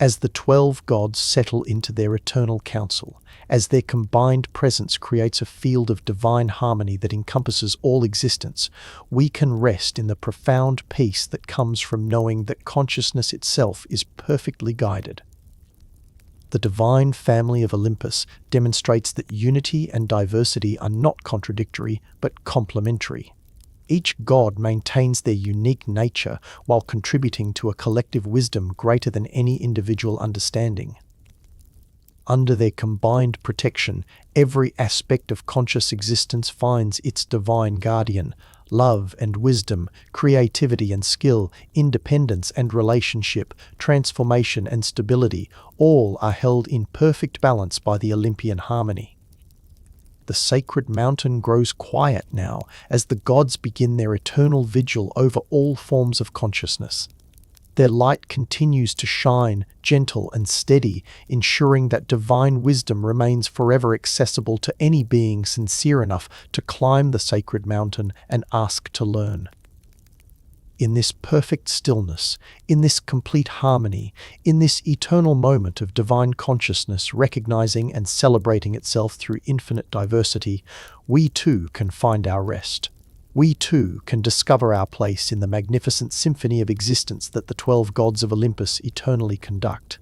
As the 12 gods settle into their eternal council, as their combined presence creates a field of divine harmony that encompasses all existence, we can rest in the profound peace that comes from knowing that consciousness itself is perfectly guided. The divine family of Olympus demonstrates that unity and diversity are not contradictory, but complementary. Each god maintains their unique nature while contributing to a collective wisdom greater than any individual understanding. Under their combined protection, every aspect of conscious existence finds its divine guardian. Love and wisdom, creativity and skill, independence and relationship, transformation and stability, all are held in perfect balance by the Olympian harmony. The sacred mountain grows quiet now as the gods begin their eternal vigil over all forms of consciousness. Their light continues to shine, gentle and steady, ensuring that divine wisdom remains forever accessible to any being sincere enough to climb the sacred mountain and ask to learn. In this perfect stillness, in this complete harmony, in this eternal moment of divine consciousness recognizing and celebrating itself through infinite diversity, we too can find our rest. We too can discover our place in the magnificent symphony of existence that the 12 gods of Olympus eternally conduct.